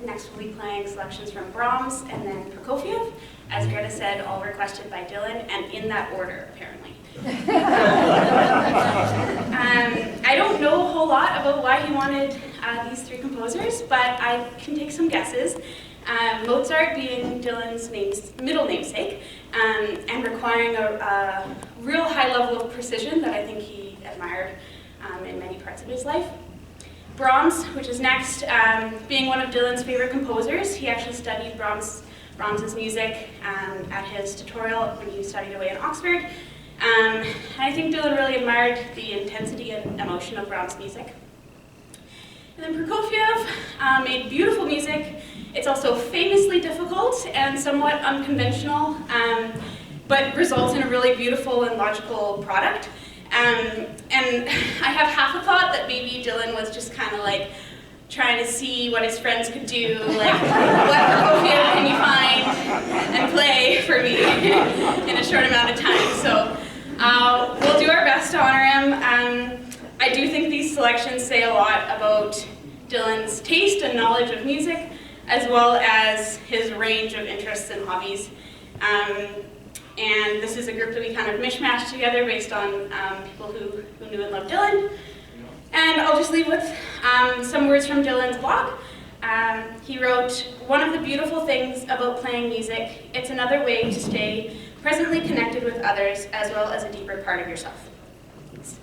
next we'll be playing selections from Brahms and then Prokofiev, as Greta said, all requested by Dylan, and in that order, apparently. I don't know a whole lot about why he wanted these three composers, but I can take some guesses. Mozart being Dylan's middle namesake, and requiring a real high level of precision that I think he admired in many parts of his life. Brahms, which is next, being one of Dylan's favorite composers. He actually studied Brahms's music at his tutorial when he studied away in Oxford. And I think Dylan really admired the intensity and emotion of Brahms' music. And then Prokofiev made beautiful music. It's also famously difficult and somewhat unconventional, but results in a really beautiful and logical product. And I have half a thought that maybe Dylan was just kind of like trying to see what his friends could do, like what Prokofiev can you find and play for me in a short amount of time. So we'll do our best to honor him. I do think these selections say a lot about Dylan's taste and knowledge of music, as well as his range of interests and hobbies. And this is a group that we kind of mishmashed together based on people who knew and loved Dylan. And I'll just leave with some words from Dylan's blog. He wrote, "One of the beautiful things about playing music, it's another way to stay presently connected with others as well as a deeper part of yourself." Thanks.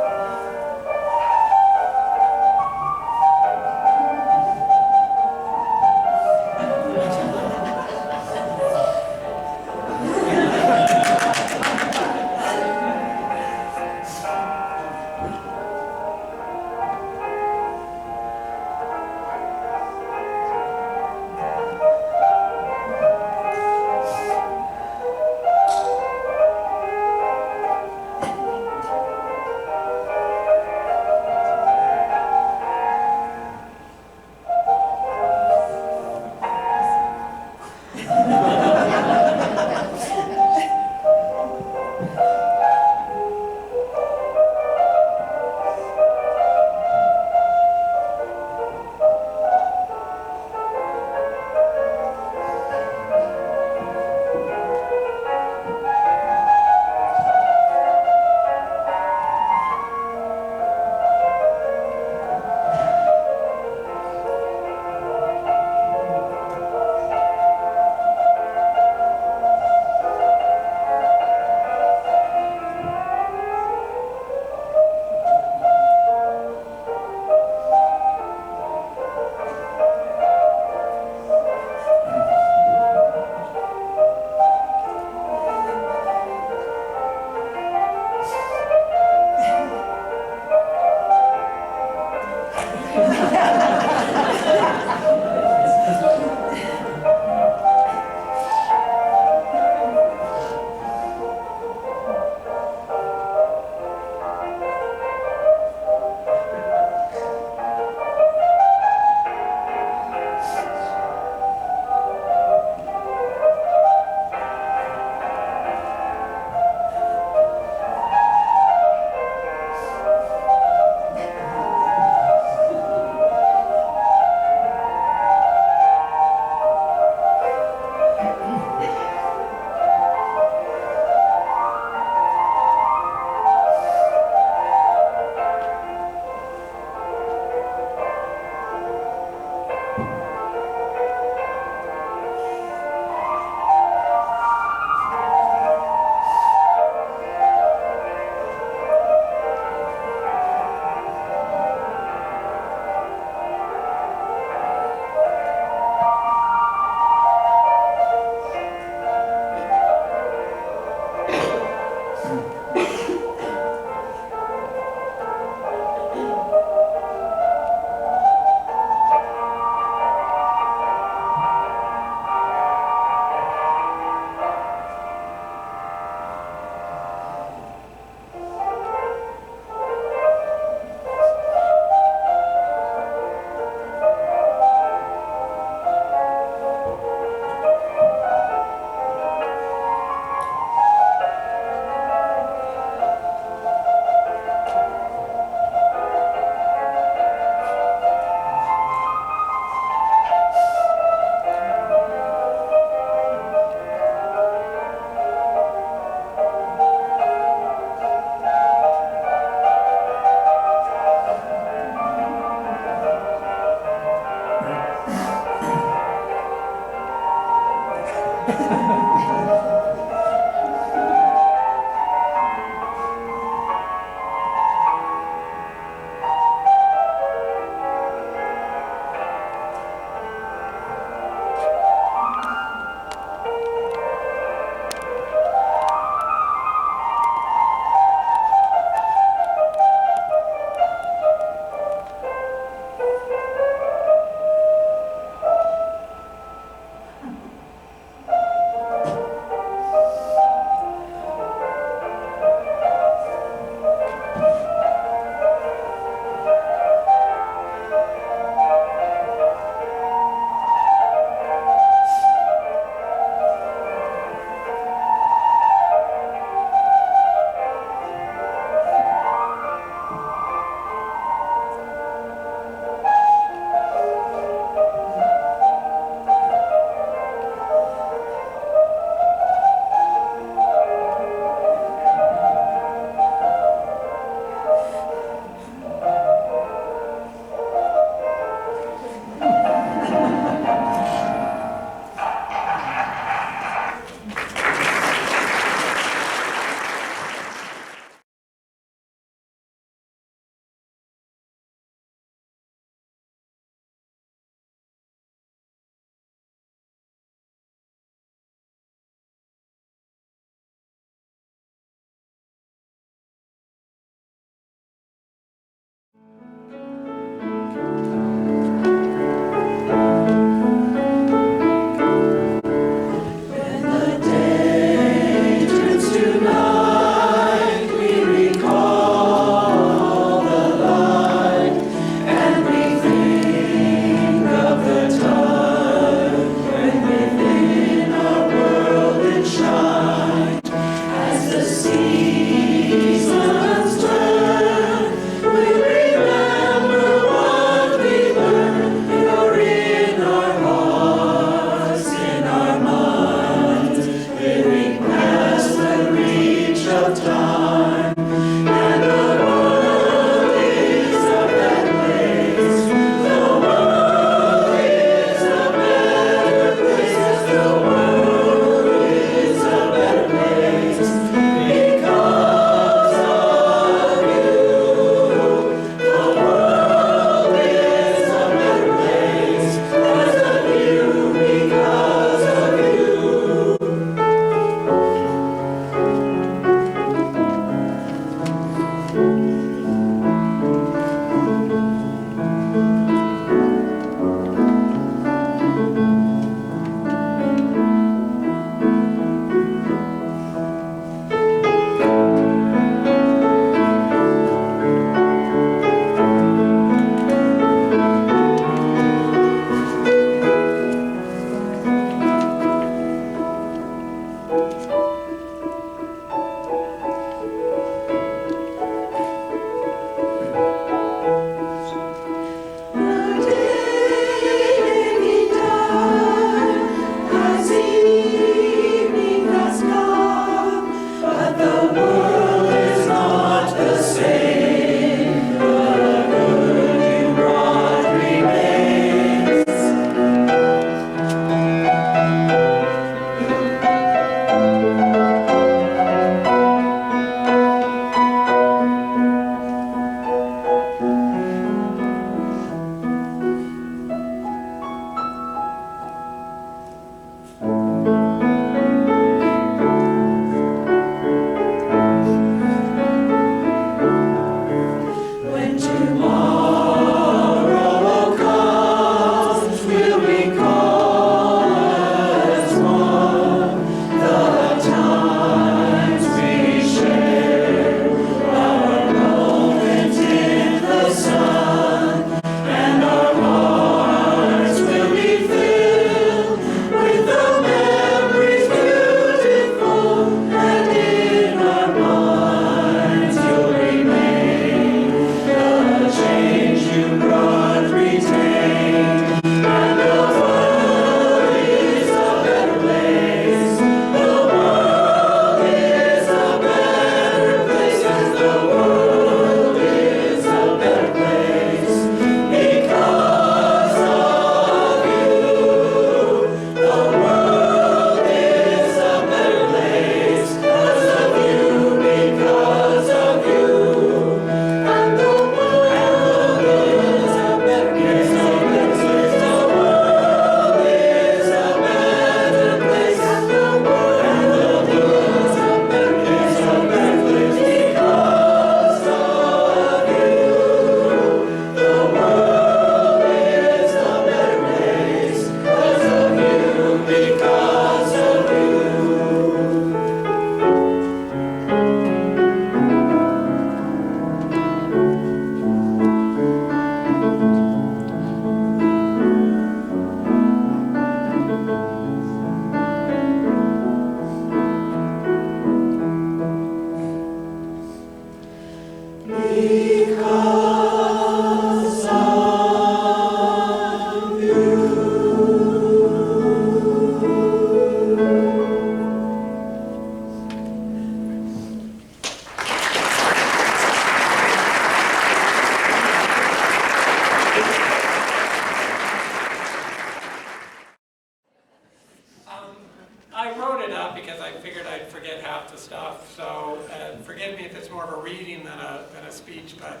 wrote it up because I figured I'd forget half the stuff. So forgive me if it's more of a reading than a speech, but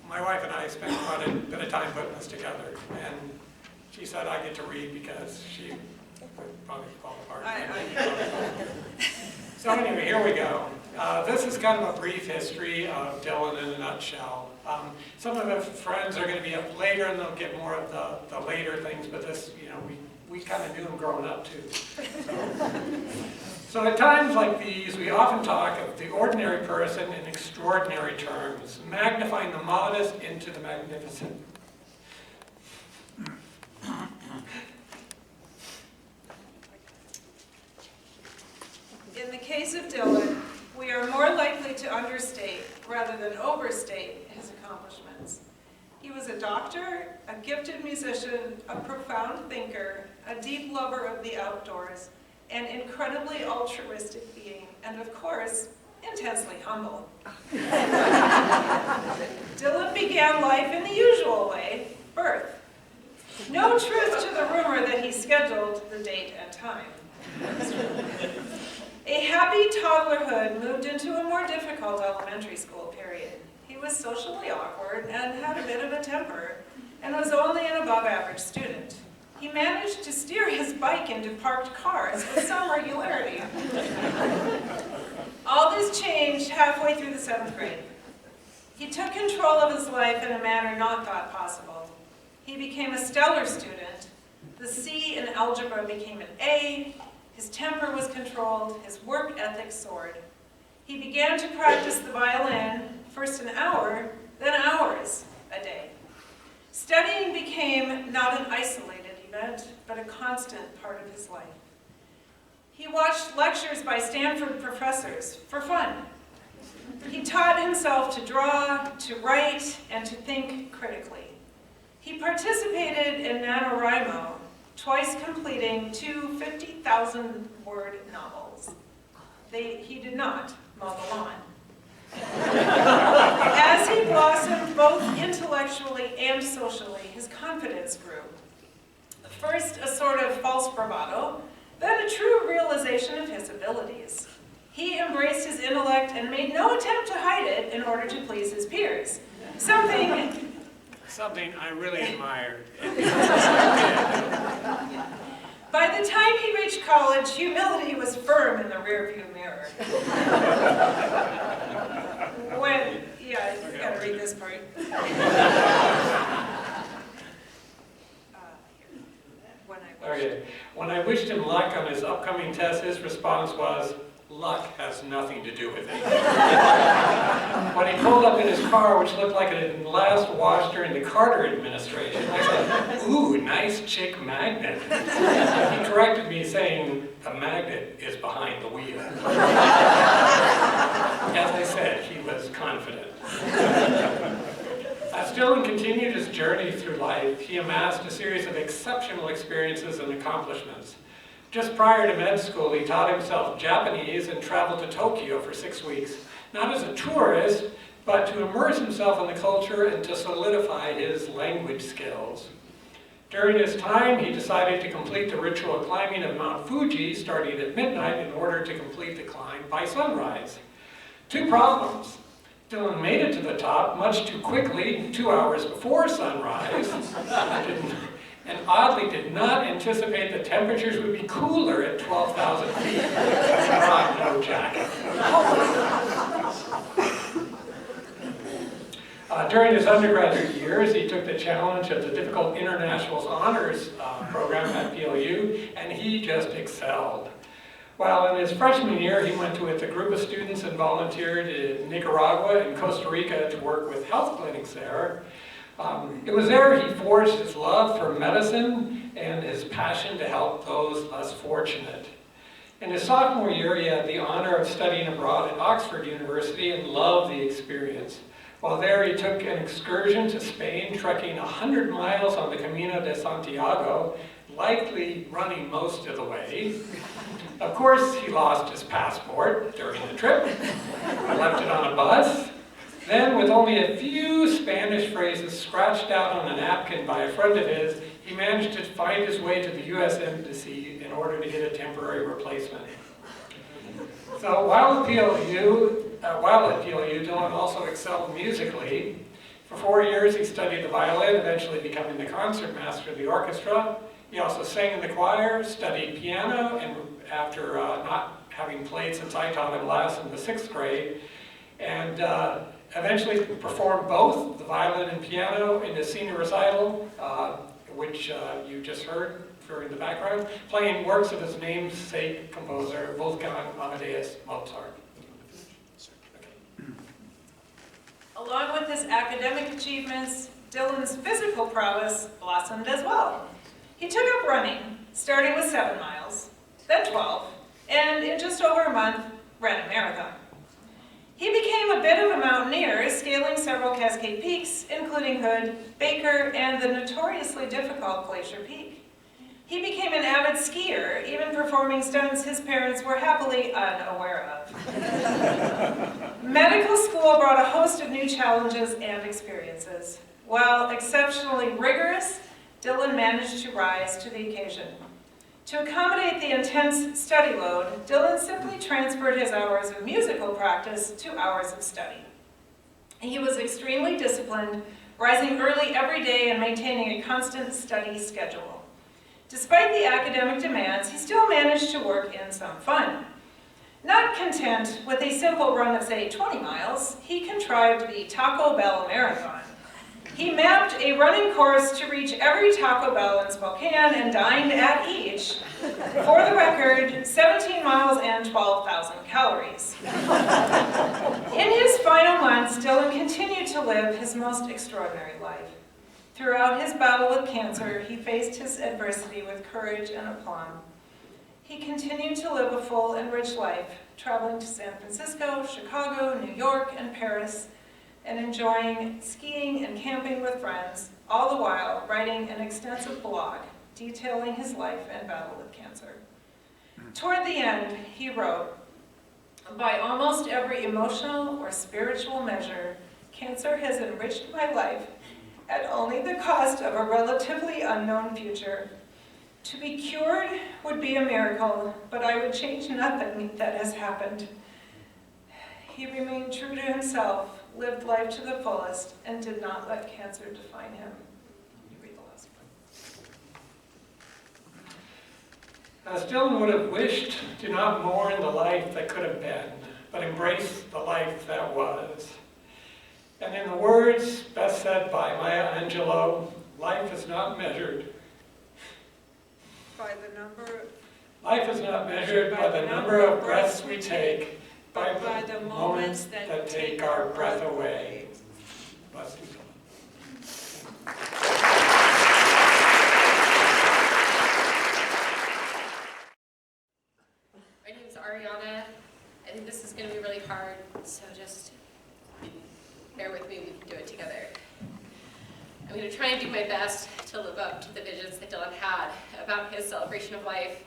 my wife and I spent quite a bit of time putting this together. And she said I get to read because she would probably fall apart. So anyway, here we go. This is kind of a brief history of Dylan in a nutshell. Some of the friends are going to be up later and they'll get more of the later things, but this, you know, we kind of knew him growing up too. So at times like these, we often talk of the ordinary person in extraordinary terms, magnifying the modest into the magnificent. In the case of Dylan, we are more likely to understate rather than overstate his accomplishments. He was a doctor, a gifted musician, a profound thinker, a deep lover of the outdoors, an incredibly altruistic being, and of course, intensely humble. Dylan began life in the usual way, birth. No truth to the rumor that he scheduled the date and time. A happy toddlerhood moved into a more difficult elementary school period. He was socially awkward and had a bit of a temper, and was only an above-average student. He managed to steer his bike into parked cars with some regularity. All this changed halfway through the 7th grade. He took control of his life in a manner not thought possible. He became a stellar student. The C in algebra became an A. His temper was controlled, his work ethic soared. He began to practice the violin, first an hour, then hours a day. Studying became not an isolated event, but a constant part of his life. He watched lectures by Stanford professors for fun. He taught himself to draw, to write, and to think critically. He participated in NaNoWriMo, twice completing 2 50,000-word novels. He did not mow the lawn. As he blossomed both intellectually and socially, his confidence grew. First, a sort of false bravado, then a true realization of his abilities. He embraced his intellect and made no attempt to hide it in order to please his peers. Something I really admired. By the time he reached college, humility was firm in the rearview mirror. You gotta read this part. When I wished him luck on his upcoming test, his response was, "Luck has nothing to do with it." When he pulled up in his car, which looked like it had last washed during the Carter administration, I said, "Ooh, nice chick magnet." He corrected me saying, "The magnet is behind the wheel." As I said, he was confident. As Dylan continued his journey through life, he amassed a series of exceptional experiences and accomplishments. Just prior to med school, he taught himself Japanese and traveled to Tokyo for 6 weeks, not as a tourist, but to immerse himself in the culture and to solidify his language skills. During his time, he decided to complete the ritual climbing of Mount Fuji starting at midnight in order to complete the climb by sunrise. 2 problems. Dylan made it to the top much too quickly, 2 hours before sunrise, and oddly did not anticipate the temperatures would be cooler at 12,000 feet. No jacket. During his undergraduate years, he took the challenge of the difficult Internationals Honors program at PLU, and he just excelled. While in his freshman year, he went with a group of students and volunteered in Nicaragua and Costa Rica to work with health clinics there. It was there he forged his love for medicine and his passion to help those less fortunate. In his sophomore year, he had the honor of studying abroad at Oxford University and loved the experience. While there, he took an excursion to Spain, trekking 100 miles on the Camino de Santiago, likely running most of the way. Of course, he lost his passport during the trip, left it on a bus. Then, with only a few Spanish phrases scratched out on a napkin by a friend of his, he managed to find his way to the U.S. Embassy in order to get a temporary replacement. So while at PLU, Dylan also excelled musically. For 4 years, he studied the violin, eventually becoming the concertmaster of the orchestra. He also sang in the choir, studied piano, and after not having played since I taught him last in the 6th grade, and eventually performed both the violin and piano in his senior recital, which you just heard during the background, playing works of his namesake composer, Wolfgang Amadeus Mozart. Along with his academic achievements, Dylan's physical prowess blossomed as well. He took up running, starting with 7 miles, then 12, and in just over a month, ran a marathon. He became a bit of a mountaineer, scaling several Cascade Peaks, including Hood, Baker, and the notoriously difficult Glacier Peak. He became an avid skier, even performing stunts his parents were happily unaware of. Medical school brought a host of new challenges and experiences. While exceptionally rigorous, Dylan managed to rise to the occasion. To accommodate the intense study load, Dylan simply transferred his hours of musical practice to hours of study. He was extremely disciplined, rising early every day and maintaining a constant study schedule. Despite the academic demands, he still managed to work in some fun. Not content with a simple run of, say, 20 miles, he contrived the Taco Bell Marathon. He mapped a running course to reach every Taco Bell in Spokane and dined at each. For the record, 17 miles and 12,000 calories. In his final months, Dylan continued to live his most extraordinary life. Throughout his battle with cancer, he faced his adversity with courage and aplomb. He continued to live a full and rich life, traveling to San Francisco, Chicago, New York, and Paris, and enjoying skiing and camping with friends, all the while writing an extensive blog detailing his life and battle with cancer. Toward the end, he wrote, "By almost every emotional or spiritual measure, cancer has enriched my life at only the cost of a relatively unknown future. To be cured would be a miracle, but I would change nothing that has happened." He remained true to himself, lived life to the fullest, and did not let cancer define him. You read the last one. As Dylan would have wished to not mourn the life that could have been, but embrace the life that was. And in the words best said by Maya Angelou, life is not measured By the number, life is not measured by the number of breaths we take, but by the moments that take our breath away. Bless you. My name is Ariana. I think this is going to be really hard, so just bear with me, we can do it together. I'm going to try and do my best to live up to the visions that Dylan had about his celebration of life,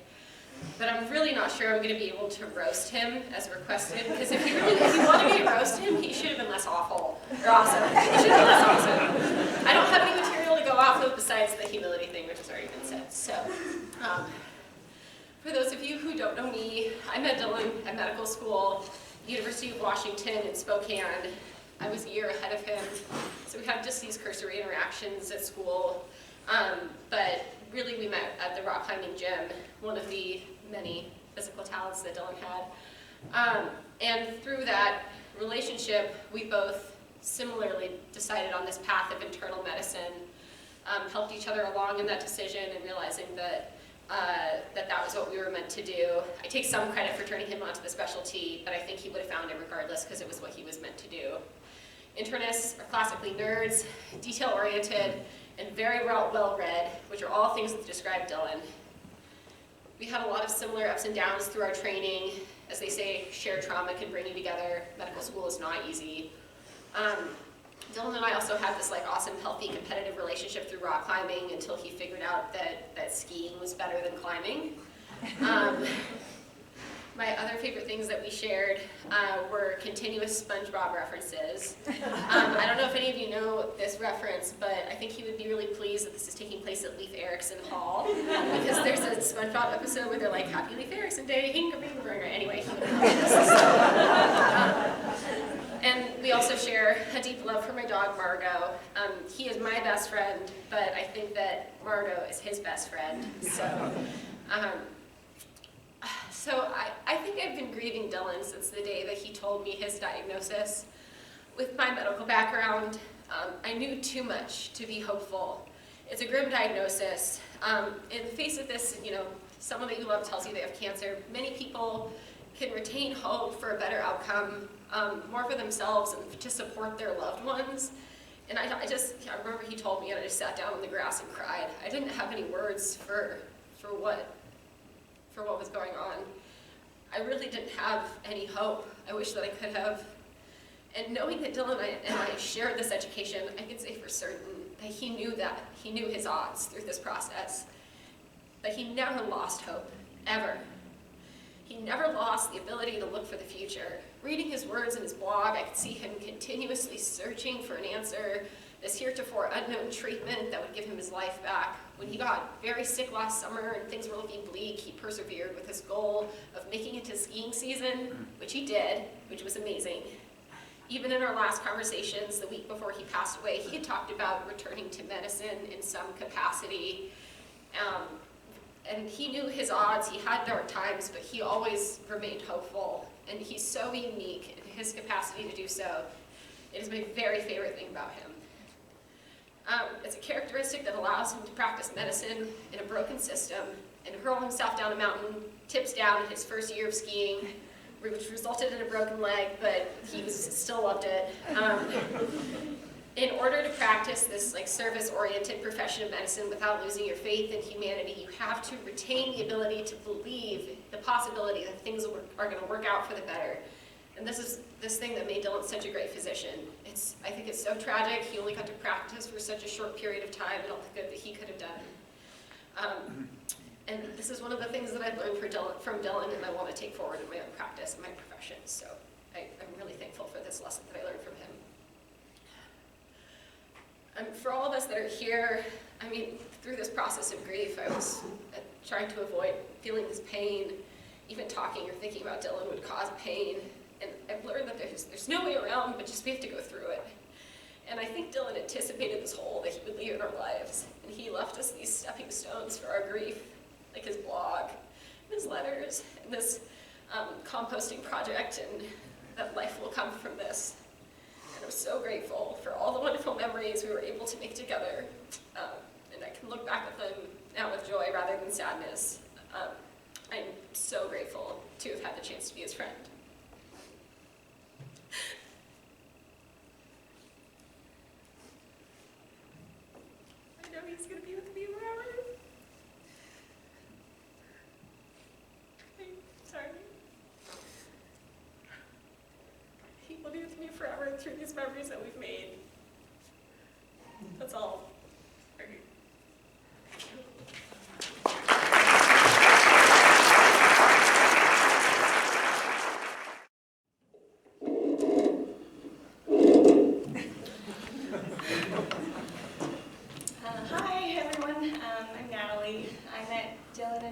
but I'm really not sure I'm going to be able to roast him as requested, because if you wanted me to roast him, he should have been less awful, or awesome. He should have been less awesome. I don't have any material to go off of besides the humility thing, which has already been said. So, for those of you who don't know me, I met Dylan at medical school, University of Washington in Spokane. I was a year ahead of him, so we had just these cursory interactions at school, but really we met at the rock climbing gym, one of the many physical talents that Dylan had. And through that relationship, we both similarly decided on this path of internal medicine, helped each other along in that decision and realizing that that was what we were meant to do. I take some credit for turning him onto the specialty, but I think he would have found it regardless because it was what he was meant to do. Internists are classically nerds, detail-oriented, and very well-read, which are all things that describe Dylan. We had a lot of similar ups and downs through our training. As they say, shared trauma can bring you together. Medical school is not easy. Dylan and I also had this awesome, healthy, competitive relationship through rock climbing until he figured out that skiing was better than climbing. My other favorite things that we shared were continuous SpongeBob references. I don't know if any of you know this reference, but I think he would be really pleased that this is taking place at Lief Erikson Hall, because there's a SpongeBob episode where they're like, "Happy Lief Erikson Day, Hinga-Binga-Burger." Anyway. And we also share a deep love for my dog, Margot. He is my best friend, but I think that Margot is his best friend. So I think I've been grieving Dylan since the day that he told me his diagnosis. With my medical background, I knew too much to be hopeful. It's a grim diagnosis. In the face of this, someone that you love tells you they have cancer. Many people can retain hope for a better outcome, more for themselves and to support their loved ones. And I remember he told me, and I just sat down on the grass and cried. I didn't have any words for what was going on. I really didn't have any hope. I wish that I could have. And knowing that Dylan and I shared this education, I can say for certain that he knew his odds through this process. That he never lost hope, ever. He never lost the ability to look for the future. Reading his words in his blog, I could see him continuously searching for an answer, this heretofore unknown treatment that would give him his life back. When he got very sick last summer and things were looking bleak, he persevered with his goal of making it to skiing season, which he did, which was amazing. Even in our last conversations the week before he passed away, he had talked about returning to medicine in some capacity. And he knew his odds. He had dark times, but he always remained hopeful. And he's so unique in his capacity to do so. It is my very favorite thing about him. It's a characteristic that allows him to practice medicine in a broken system and hurl himself down a mountain, tips down in his first year of skiing, which resulted in a broken leg, but he still loved it. In order to practice this service-oriented profession of medicine without losing your faith in humanity, you have to retain the ability to believe the possibility that things are going to work out for the better. And this is this thing that made Dylan such a great physician. I think it's so tragic. He only got to practice for such a short period of time and all the good that he could have done. And this is one of the things that I've learned from Dylan, and I want to take forward in my own practice and my profession. So I'm really thankful for this lesson that I learned from him. For all of us that are here, through this process of grief, I was trying to avoid feeling this pain. Even talking or thinking about Dylan would cause pain. And I've learned that there's no way around, but just we have to go through it. And I think Dylan anticipated this hole that he would leave in our lives. And he left us these stepping stones for our grief, like his blog, his letters, and this composting project, and that life will come from this. And I'm so grateful for all the wonderful memories we were able to make together. And I can look back at them now with joy rather than sadness. I'm so grateful to have had the chance to be his friend. I know he's going to be with me forever. I'm sorry. He will be with me forever through these memories that we've made. That's all.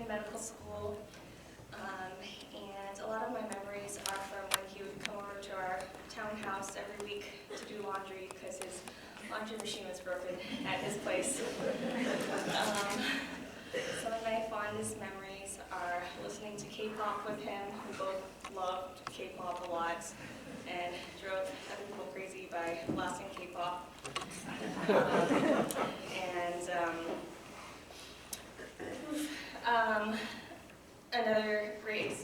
Medical school, and a lot of my memories are from when he would come over to our townhouse every week to do laundry because his laundry machine was broken at his place. Some of my fondest memories are listening to K-pop with him. We both loved K-pop a lot and drove other people crazy by blasting K-pop. Another great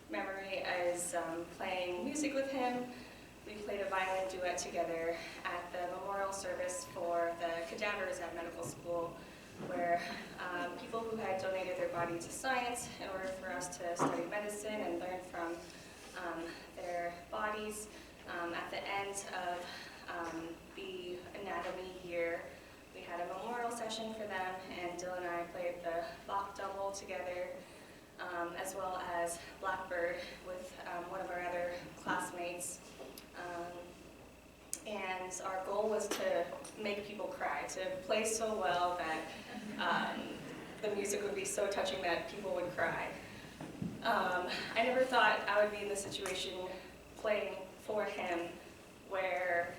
memory is playing music with him. We played a violin duet together at the memorial service for the cadavers at medical school, where people who had donated their body to science in order for us to study medicine and learn from their bodies. At the end of the anatomy year, we had a memorial session for them, and Dylan and I played the Bach double together. as well as Blackbird with one of our other classmates. And our goal was to make people cry, to play so well that the music would be so touching that people would cry. I never thought I would be in this situation playing for him where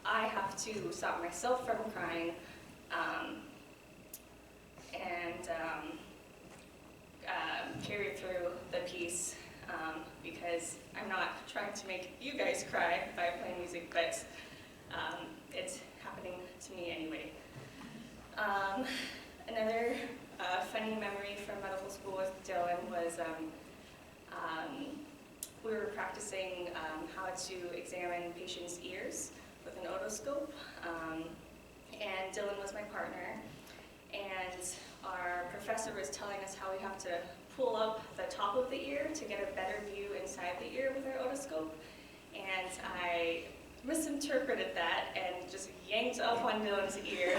I have to stop myself from crying and carry through the piece because I'm not trying to make you guys cry by playing music, but it's happening to me anyway. Another funny memory from medical school with Dylan was we were practicing how to examine patients' ears with an otoscope, and Dylan was my partner, and our professor was telling us how we have to pull up the top of the ear to get a better view inside the ear with our otoscope, and I misinterpreted that and just yanked up on Dylan's ear,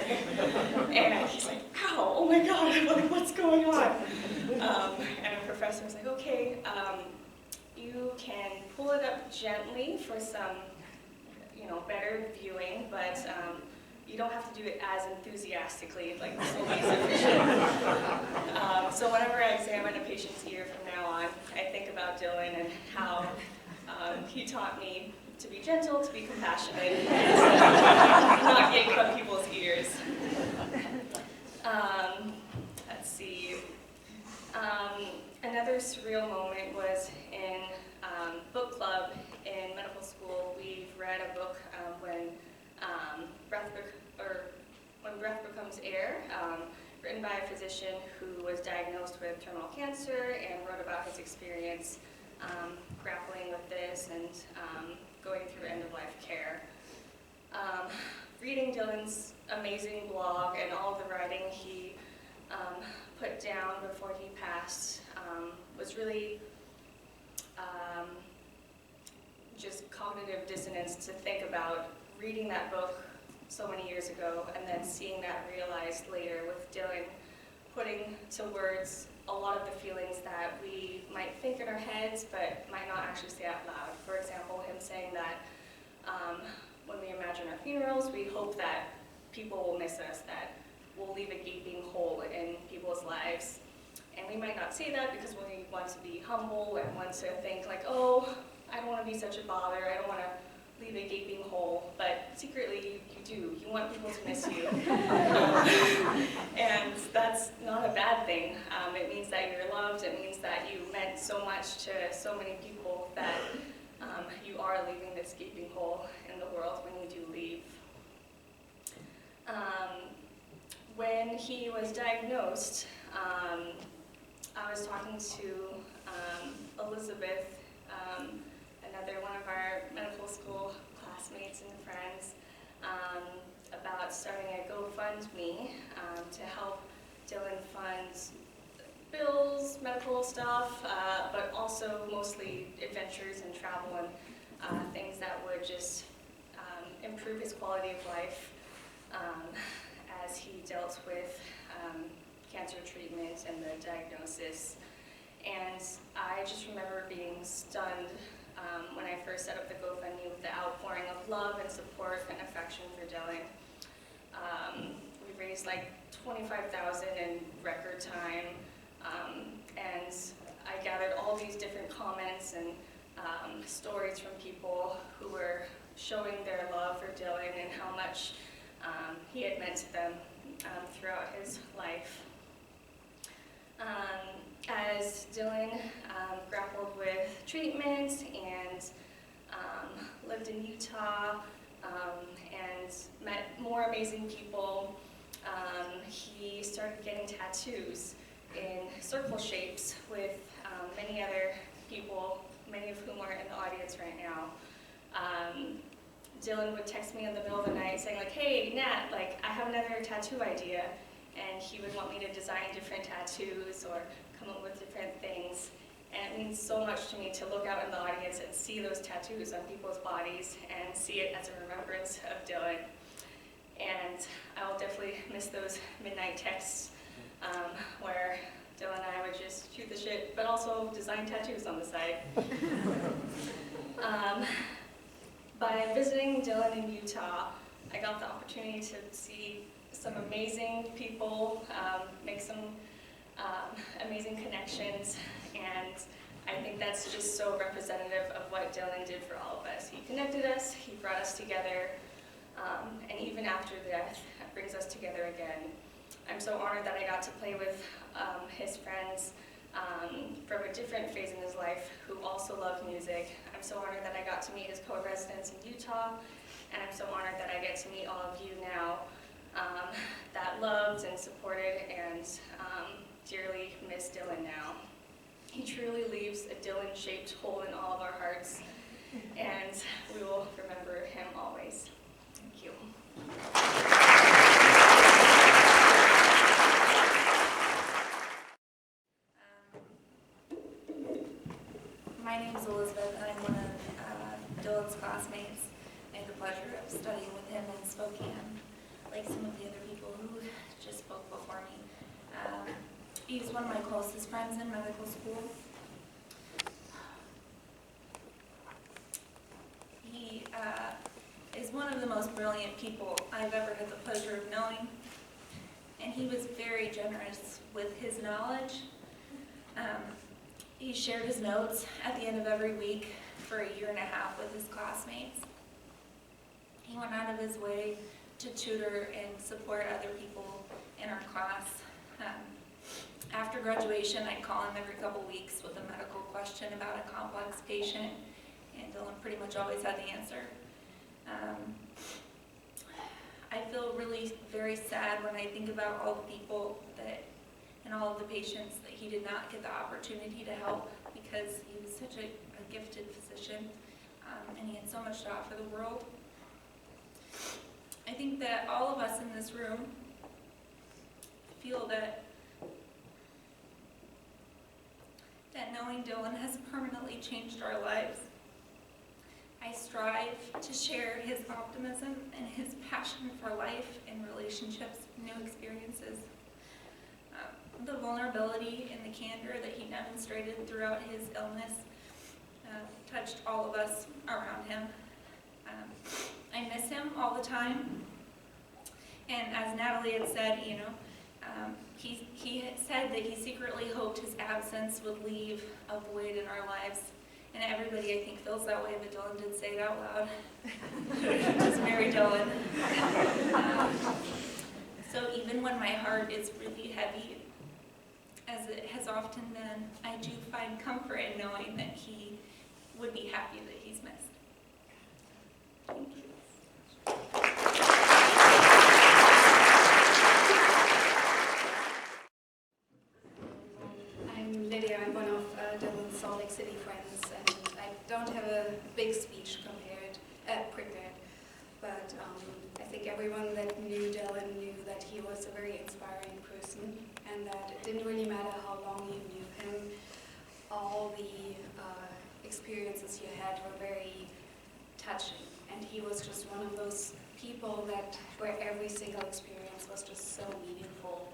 and he's like, ow, oh my god, I'm like, what's going on? And our professor was like, okay, you can pull it up gently for some, better viewing, but you don't have to do it as enthusiastically, like this will be sufficient. So whenever I examine a patient's ear from now on, I think about Dylan and how he taught me to be gentle, to be compassionate, and not yank up people's ears. Let's see. Another surreal moment was in book club in medical school. We've read a book when breath becomes air, written by a physician who was diagnosed with terminal cancer and wrote about his experience grappling with this and going through end-of-life care. Reading Dylan's amazing blog and all of the writing he put down before he passed was really just cognitive dissonance to think about reading that book so many years ago and then seeing that realized later with Dylan putting to words a lot of the feelings that we might think in our heads but might not actually say out loud. For example, him saying that when we imagine our funerals, we hope that people will miss us, that we'll leave a gaping hole in people's lives. And we might not say that because we want to be humble and want to think like, oh, I don't want to be such a bother, I don't want to leave a gaping hole, but secretly you do. You want people to miss you. And that's not a bad thing. It means that you're loved, it means that you meant so much to so many people that you are leaving this gaping hole in the world when you do leave. When he was diagnosed, I was talking to Elizabeth, another one of our medical school classmates and friends, about starting a GoFundMe to help Dylan fund bills, medical stuff, but also mostly adventures and travel and things that would just improve his quality of life as he dealt with cancer treatment and the diagnosis. And I just remember being stunned when I first set up the GoFundMe with the outpouring of love and support and affection for Dylan. We raised like $25,000 in record time, and I gathered all these different comments and stories from people who were showing their love for Dylan and how much he had meant to them throughout his life. As Dylan grappled with treatment and lived in Utah and met more amazing people, he started getting tattoos in circle shapes with many other people, many of whom are in the audience right now. Dylan would text me in the middle of the night saying like, hey, Nat, like, I have another tattoo idea. And he would want me to design different tattoos or come up with different things. And it means so much to me to look out in the audience and see those tattoos on people's bodies and see it as a remembrance of Dylan. And I will definitely miss those midnight texts where Dylan and I would just shoot the shit, but also design tattoos on the side. By visiting Dylan in Utah, I got the opportunity to see some amazing people, make some amazing connections, and I think that's just so representative of what Dylan did for all of us. He connected us, he brought us together, and even after death, brings us together again. I'm so honored that I got to play with his friends from a different phase in his life who also loved music. I'm so honored that I got to meet his co-residents in Utah, and I'm so honored that I get to meet all of you now that loved and supported and dearly miss Dylan now. He truly leaves a Dylan-shaped hole in all of our hearts, and we will remember him always. Thank you. My name is Elizabeth, and I'm one of Dylan's classmates. I had the pleasure of studying with him in Spokane, like some of the other people who just spoke before me. He's one of my closest friends in medical school. He is one of the most brilliant people I've ever had the pleasure of knowing, and he was very generous with his knowledge. He shared his notes at the end of every week for a year and a half with his classmates. He went out of his way to tutor and support other people in our class. After graduation, I'd call him every couple weeks with a medical question about a complex patient, and Dylan pretty much always had the answer. I feel really very sad when I think about all the people that and all of the patients that he did not get the opportunity to help because he was such a gifted physician, and he had so much to offer the world. I think that all of us in this room feel that knowing Dylan has permanently changed our lives. I strive to share his optimism and his passion for life and relationships, new experiences. The vulnerability and the candor that he demonstrated throughout his illness touched all of us around him. I miss him all the time. And as Natalie had said, he had said that he secretly hoped his absence would leave a void in our lives. And everybody, I think, feels that way, but Dylan did say it out loud. Just marry Dylan. So even when my heart is really heavy, as it has often been, I do find comfort in knowing that he would be happy that he's missed. Thank you. I'm Lydia. I'm one of Dylan's Salt Lake City friends, and I don't have a big speech prepared, but I think everyone that knew Dylan knew that he was a very inspiring person, and that it didn't really matter how long you knew him. All the experiences you had were very touching, and he was just one of those people where every single experience was just so meaningful.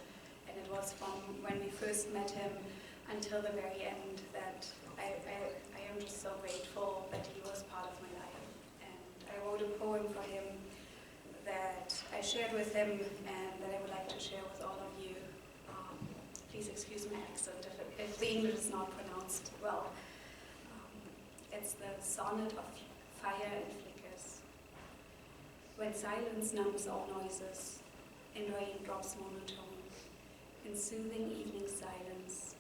And it was from when we first met him until the very end that I am just so grateful that he was part of my life. And I wrote a poem for him that I shared with him and that I would like to share with all of you. Please excuse my accent if the English is not pronounced well. It's the sonnet of fire and flickers. When silence numbs all noises and rain drops monotone, in soothing evening silence,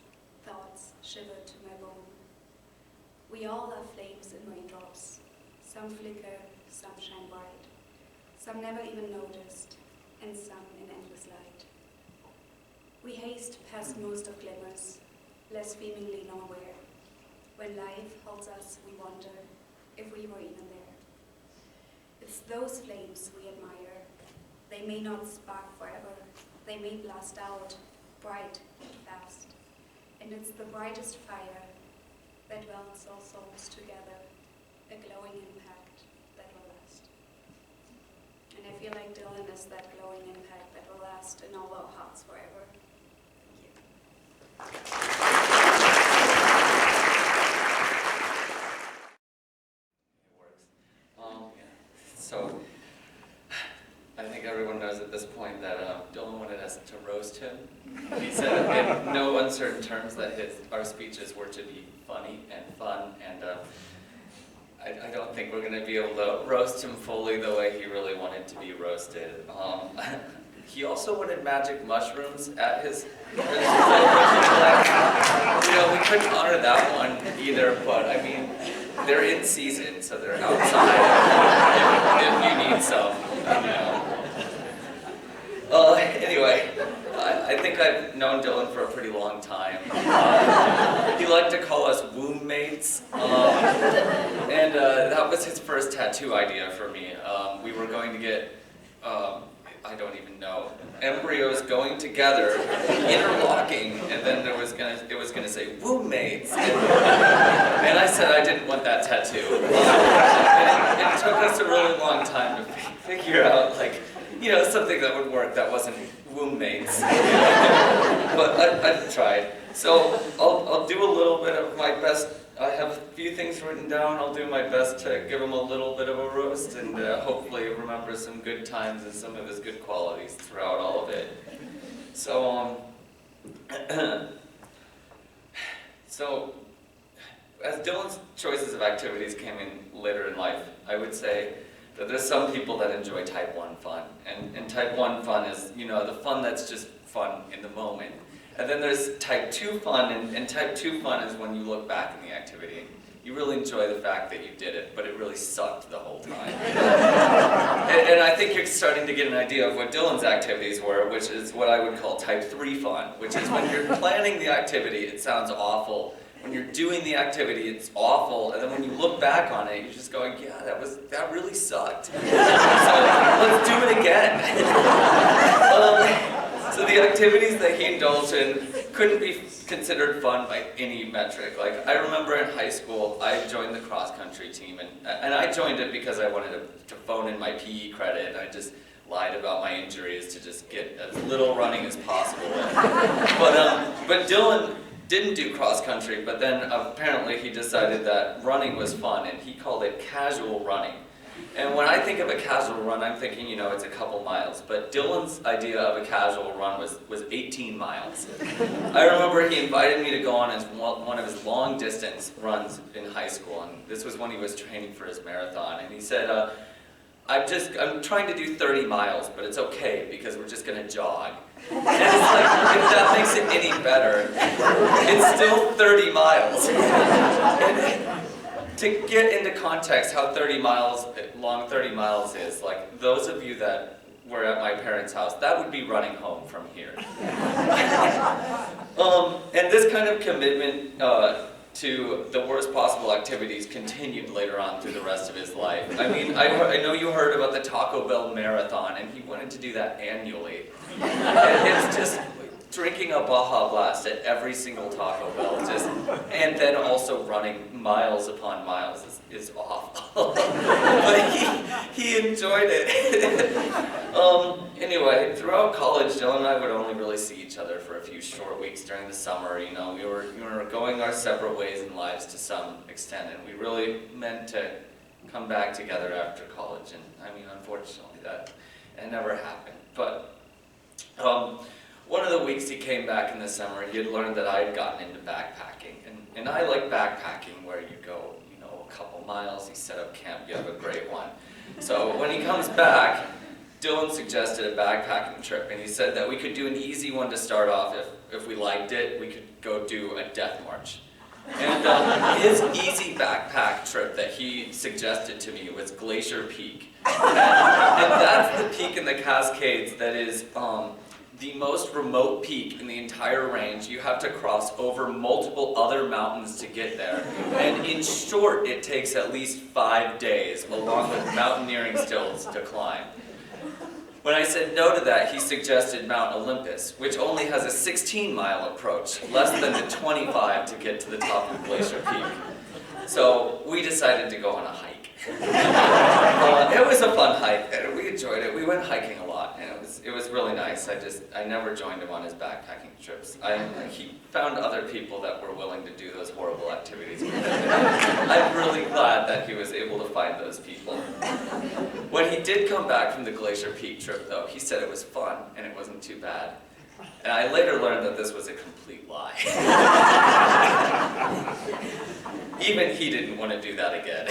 thoughts shiver to my bone. We all are flames in raindrops. Some flicker, some shine bright. Some never even noticed, and some in endless light. We haste past most of glimmers, blasphemingly nowhere. When life holds us, we wonder if we were even there. It's those flames we admire. They may not spark forever. They may blast out, bright and fast. And it's the brightest fire that welds all souls together, a glowing impact that will last. And I feel like Dylan is that glowing impact that will last in all our hearts forever. Thank you. him. He said in no uncertain terms that our speeches were to be funny and fun, and I don't think we're going to be able to roast him fully the way he really wanted to be roasted. He also wanted magic mushrooms at his celebration class. You know, we couldn't honor that one either, but I mean, they're in season, so they're outside if you need some, you know. Anyway, I think I've known Dylan for a pretty long time. He liked to call us womb mates, and that was his first tattoo idea for me. We were going to get, I don't even know, embryos going together, interlocking, and then it was gonna say womb mates. And I said I didn't want that tattoo. It took us a really long time to figure out, like, you know, something that would work that wasn't womb mates. But I tried. So I'll do a little bit of my best. I have a few things written down. I'll do my best to give him a little bit of a roast and hopefully remember some good times and some of his good qualities throughout all of it. So, so as Dylan's choices of activities came in later in life, I would say that there's some people that enjoy type 1 fun. And type 1 fun is, you know, the fun that's just fun in the moment. And then there's type 2 fun, and type 2 fun is when you look back in the activity. You really enjoy the fact that you did it, but it really sucked the whole time. and I think you're starting to get an idea of what Dylan's activities were, which is what I would call type 3 fun, which is when you're planning the activity, it sounds awful. When you're doing the activity, it's awful, and then when you look back on it, you're just going, yeah, that really sucked. So let's do it again. So the activities that he indulged in couldn't be considered fun by any metric. Like, I remember in high school, I joined the cross-country team, and I joined it because I wanted to phone in my PE credit, and I just lied about my injuries to just get as little running as possible. But Dylan didn't do cross-country, but then apparently he decided that running was fun, and he called it casual running. And when I think of a casual run, I'm thinking, you know, it's a couple miles. But Dylan's idea of a casual run was 18 miles. I remember he invited me to go on one of his long distance runs in high school. And this was when he was training for his marathon. And he said, I'm trying to do 30 miles, but it's okay because we're just going to jog. And it's like, if that makes it any better, it's still 30 miles. To get into context how long 30 miles is, like those of you that were at my parents' house, that would be running home from here. And this kind of commitment to the worst possible activities continued later on through the rest of his life. I mean, I know you heard about the Taco Bell marathon, and he wanted to do that annually. And it's just drinking a Baja Blast at every single Taco Bell, and then also running miles upon miles is awful. But he enjoyed it. Anyway, throughout college, Dylan and I would only really see each other for a few short weeks during the summer. You know, we were going our separate ways in lives to some extent, and we really meant to come back together after college. And I mean, unfortunately, that never happened. But one of the weeks he came back in the summer, he had learned that I had gotten into backpacking. And I like backpacking where you go, you know, a couple miles, you set up camp, you have a great one. So when he comes back, Dylan suggested a backpacking trip, and he said that we could do an easy one to start off. If we liked it, we could go do a death march. And his easy backpack trip that he suggested to me was Glacier Peak. And that's the peak in the Cascades that is the most remote peak in the entire range. You have to cross over multiple other mountains to get there. And in short, it takes at least 5 days, along with mountaineering stills, to climb. When I said no to that, he suggested Mount Olympus, which only has a 16-mile approach, less than the 25 to get to the top of Glacier Peak. So we decided to go on a hike. It was a fun hike, and we enjoyed it. We went hiking a lot, and it was really nice. I never joined him on his backpacking trips. He found other people that were willing to do those horrible activities with him. I'm really glad that he was able to find those people. When he did come back from the Glacier Peak trip, though, he said it was fun, and it wasn't too bad. And I later learned that this was a complete lie. Even he didn't want to do that again.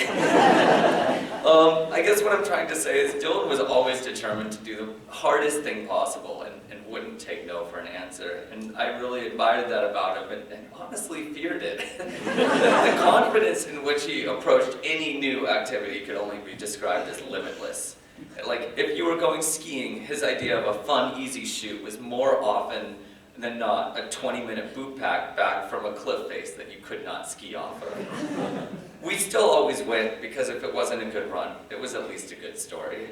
I guess what I'm trying to say is Dylan was always determined to do the hardest thing possible and wouldn't take no for an answer. And I really admired that about him and honestly feared it. The confidence in which he approached any new activity could only be described as limitless. Like, if you were going skiing, his idea of a fun, easy shoot was more often than not a 20-minute boot pack back from a cliff face that you could not ski off of. We still always went because if it wasn't a good run, it was at least a good story.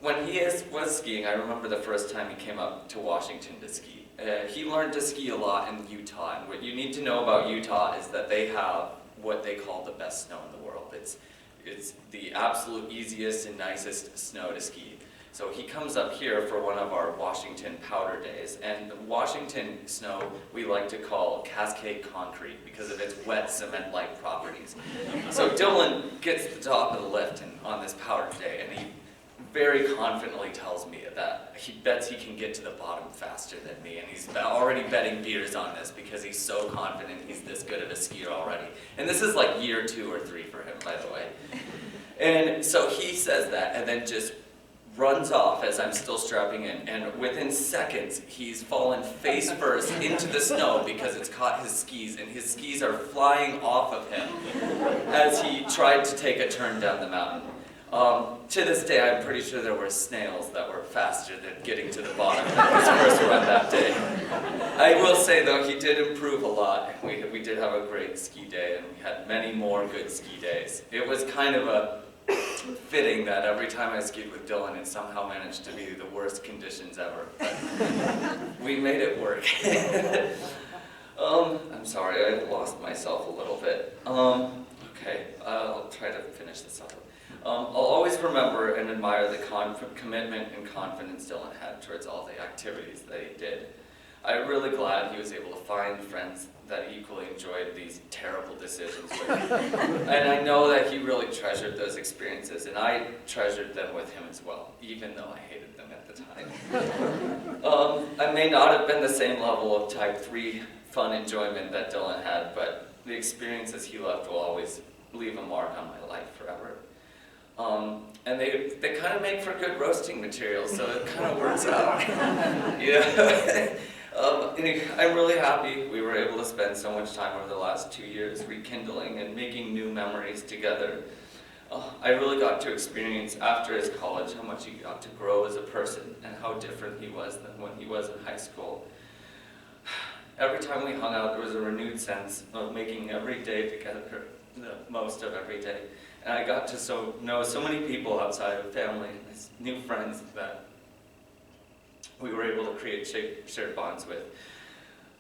When he was skiing, I remember the first time he came up to Washington to ski. He learned to ski a lot in Utah, and what you need to know about Utah is that they have what they call the best snow in the world. It's the absolute easiest and nicest snow to ski. So he comes up here for one of our Washington powder days, and the Washington snow we like to call Cascade Concrete because of its wet cement-like properties. So Dylan gets to the top of the lift on this powder day, and he very confidently tells me that he bets he can get to the bottom faster than me, and he's already betting beers on this because he's so confident he's this good of a skier already. And this is like year 2 or 3 for him, by the way. And so he says that and then just runs off as I'm still strapping in, and within seconds he's fallen face first into the snow because it's caught his skis, and his skis are flying off of him as he tried to take a turn down the mountain. To this day, I'm pretty sure there were snails that were faster than getting to the bottom of his first run that day. I will say, though, he did improve a lot. We did have a great ski day, and we had many more good ski days. It was kind of fitting that every time I skied with Dylan, it somehow managed to be the worst conditions ever. But we made it work. I'm sorry, I lost myself a little bit. Okay, I'll try to finish this up. I'll always remember and admire the commitment and confidence Dylan had towards all the activities that he did. I'm really glad he was able to find friends that equally enjoyed these terrible decisions with him. And I know that he really treasured those experiences, and I treasured them with him as well, even though I hated them at the time. I may not have been the same level of type 3 fun enjoyment that Dylan had, but the experiences he left will always leave a mark on my life forever. And they kind of make for good roasting material, so it kind of works out. Yeah. I'm really happy we were able to spend so much time over the last 2 years rekindling and making new memories together. I really got to experience after his college how much he got to grow as a person and how different he was than when he was in high school. Every time we hung out, there was a renewed sense of making every day together the most of every day. And I got to know so many people outside of family and new friends that we were able to create shared bonds with.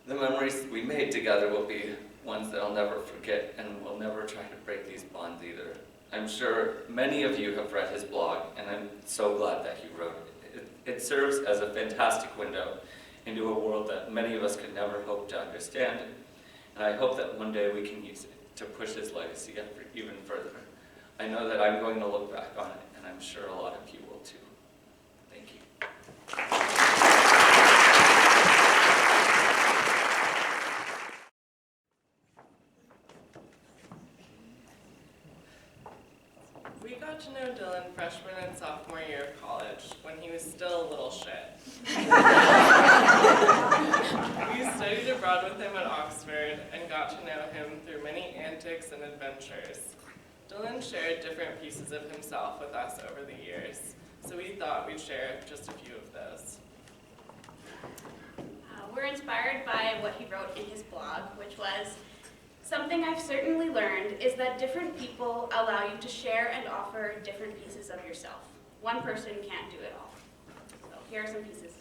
The memories we made together will be ones that I'll never forget, and we'll never try to break these bonds either. I'm sure many of you have read his blog, and I'm so glad that he wrote it. It serves as a fantastic window into a world that many of us could never hope to understand, and I hope that one day we can use it to push his legacy even further. I know that I'm going to look back on it, and I'm sure a lot of you will too. Thank you. We got to know Dylan freshman and sophomore year of college when he was still a little shit. We studied abroad with him at Oxford and got to know him through many antics and adventures. Dylan shared different pieces of himself with us over the years, so we thought we'd share just a few of those. We're inspired by what he wrote in his blog, which was, "Something I've certainly learned is that different people allow you to share and offer different pieces of yourself. One person can't do it all." So here are some pieces.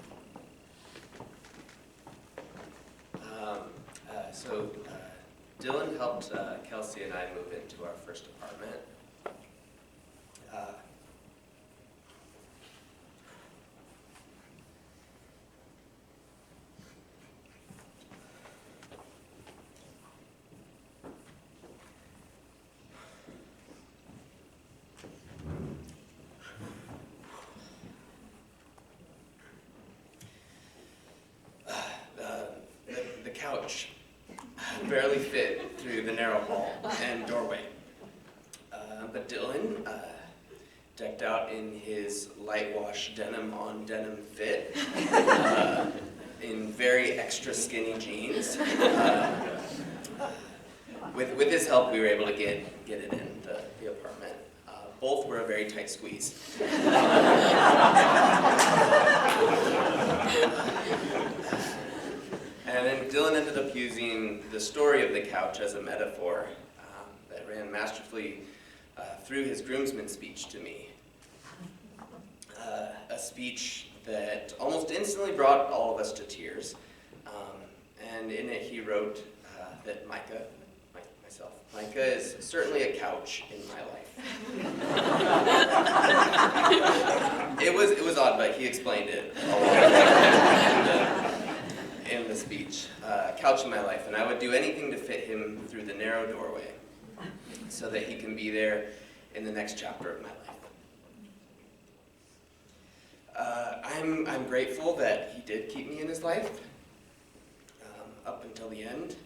Dylan helped Kelsey and I move into our first apartment. barely fit through the narrow hall and doorway. But Dylan, decked out in his light wash denim on denim fit, in very extra skinny jeans. With his help, we were able to get it in the apartment. Both were a very tight squeeze. And then Dylan ended up using the story of the couch as a metaphor that ran masterfully through his groomsman speech to me. A speech that almost instantly brought all of us to tears. And in it he wrote that Micah is certainly a couch in my life. It was odd, but he explained it in the speech. Couch in my life, and I would do anything to fit him through the narrow doorway so that he can be there in the next chapter of my life. I'm grateful that he did keep me in his life up until the end.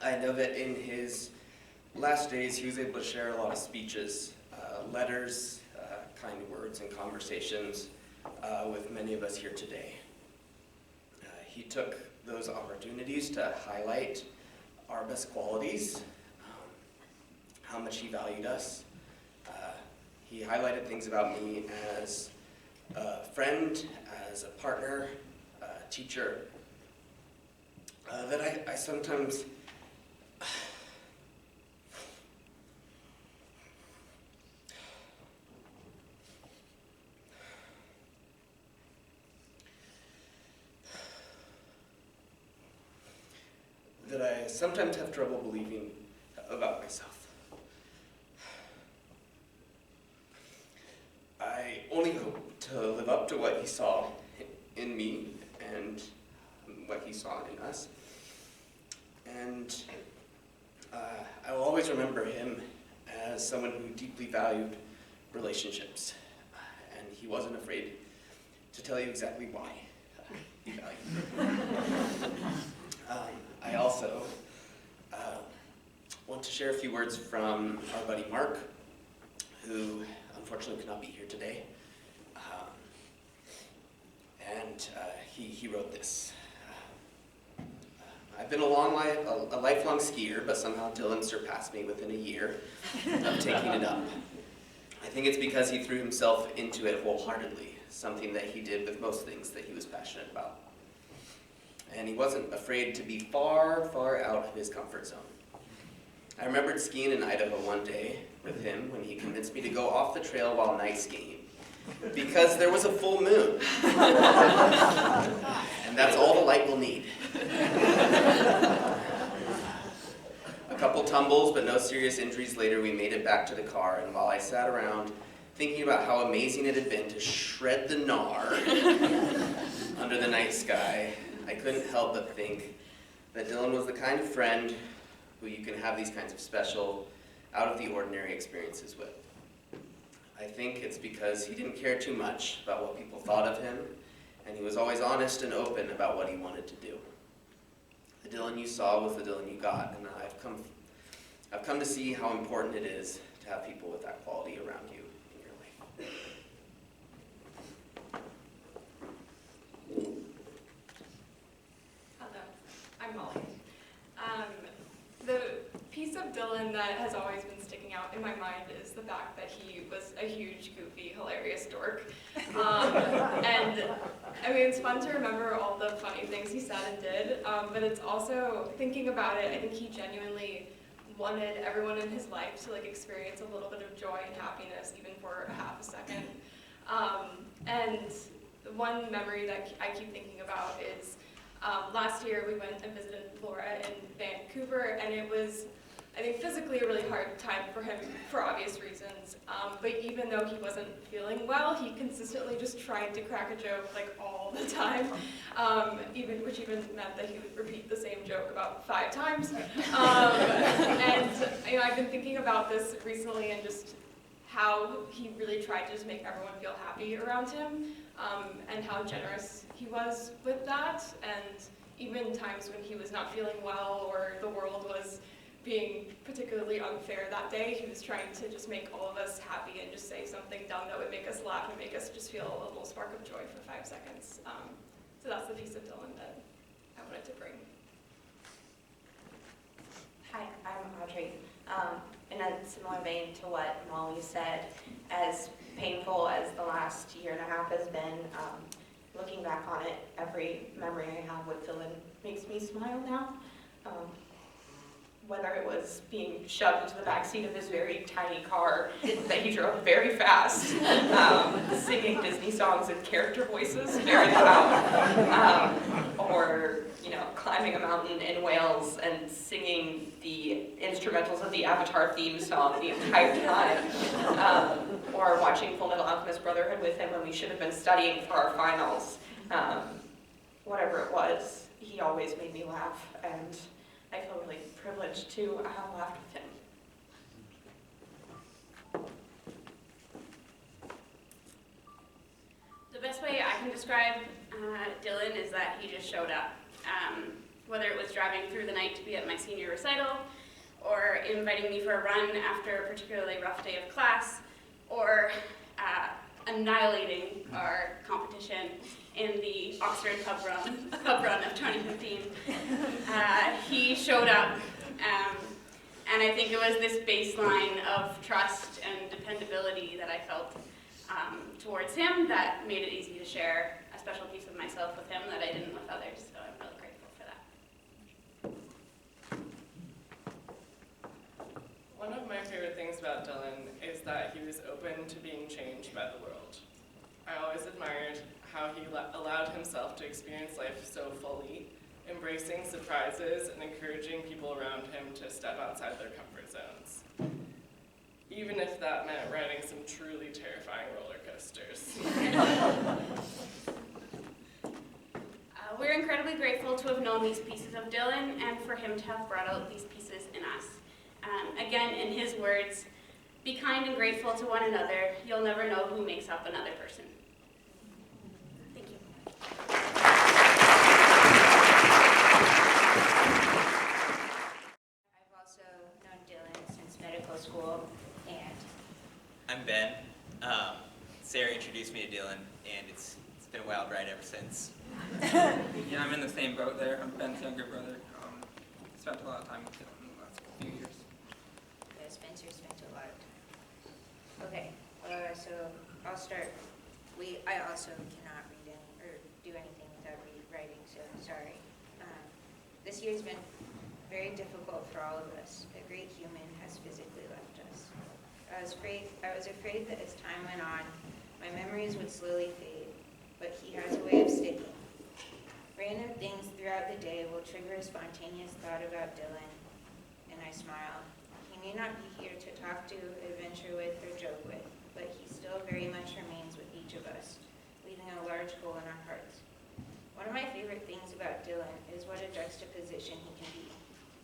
I know that in his last days he was able to share a lot of speeches, letters, kind words, and conversations with many of us here today. He took those opportunities to highlight our best qualities, how much he valued us. He highlighted things about me as a friend, as a partner, a teacher, that I sometimes have trouble believing about myself. I only hope to live up to what he saw in me and what he saw in us. And I will always remember him as someone who deeply valued relationships. And he wasn't afraid to tell you exactly why he valued them. I also want to share a few words from our buddy Mark, who unfortunately could not be here today. He wrote this. I've been a lifelong skier, but somehow Dylan surpassed me within a year of taking it up. I think it's because he threw himself into it wholeheartedly, something that he did with most things that he was passionate about. And he wasn't afraid to be far, far out of his comfort zone. I remembered skiing in Idaho one day with him when he convinced me to go off the trail while night skiing because there was a full moon. And that's all the light will need. A couple tumbles, but no serious injuries later, we made it back to the car, and while I sat around thinking about how amazing it had been to shred the gnar under the night sky, I couldn't help but think that Dylan was the kind of friend who you can have these kinds of special, out-of-the-ordinary experiences with. I think it's because he didn't care too much about what people thought of him, and he was always honest and open about what he wanted to do. The Dylan you saw was the Dylan you got, and I've come to see how important it is to have people with that quality around you in your life. Hello, I'm Molly. The piece of Dylan that has always been sticking out in my mind is the fact that he was a huge, goofy, hilarious dork. And I mean, it's fun to remember all the funny things he said and did, but it's also, thinking about it, I think he genuinely wanted everyone in his life to experience a little bit of joy and happiness, even for a half a second. And one memory that I keep thinking about is last year we went and visited Laura in Vancouver, and it was, I think, physically a really hard time for him for obvious reasons. But even though he wasn't feeling well, he consistently just tried to crack a joke all the time, which even meant that he would repeat the same joke about 5 times. And I've been thinking about this recently and just how he really tried to just make everyone feel happy around him, and how generous he was with that. And even times when he was not feeling well or the world was being particularly unfair that day, he was trying to just make all of us happy and just say something dumb that would make us laugh and make us just feel a little spark of joy for 5 seconds. So that's the piece of Dylan that I wanted to bring. Hi, I'm Audrey. In a similar vein to what Molly said, as painful as the last year and a half has been, looking back on it, every memory I have with Dylan makes me smile now. Whether it was being shoved into the backseat of his very tiny car that he drove very fast, singing Disney songs in character voices very loud, or climbing a mountain in Wales and singing the instrumentals of the Avatar theme song the entire time, or watching Full Metal Alchemist Brotherhood with him when we should have been studying for our finals. Whatever it was, he always made me laugh, and I feel really privileged to have laughed with him. The best way I can describe Dylan is that he just showed up. Whether it was driving through the night to be at my senior recital, or inviting me for a run after a particularly rough day of class, or annihilating our competition in the Oxford pub run of 2015. He showed up, and I think it was this baseline of trust and dependability that I felt towards him that made it easy to share a special piece of myself with him that I didn't with others, so I'm really grateful for that. One of my favorite things about Dylan is that he was open to being changed by the world. I always admired how he allowed himself to experience life so fully, embracing surprises and encouraging people around him to step outside their comfort zones, even if that meant riding some truly terrifying roller coasters. We're incredibly grateful to have known these pieces of Dylan and for him to have brought out these pieces in us. Again, in his words, be kind and grateful to one another. You'll never know who makes up another person. Thank you. I've also known Dylan since medical school, and I'm Ben. Sarah introduced me to Dylan, and it's been a wild ride ever since. Yeah, I'm in the same boat there. I'm Ben's younger brother. Spent a lot of time with Dylan in the last few years. yeah, Spencer spent a lot of time. Okay, so I'll start. I also cannot read or do anything without writing, so sorry. This year's been very difficult for all of us. A great human has physically left us. I was afraid that as time went on, my memories would slowly fade, but he has a way of sticking. Random things throughout the day will trigger a spontaneous thought about Dylan, and I smile. He may not be here to talk to, adventure with, or joke with, but he still very much remains with each of us, leaving a large hole in our hearts. One of my favorite things about Dylan is what a juxtaposition he can be.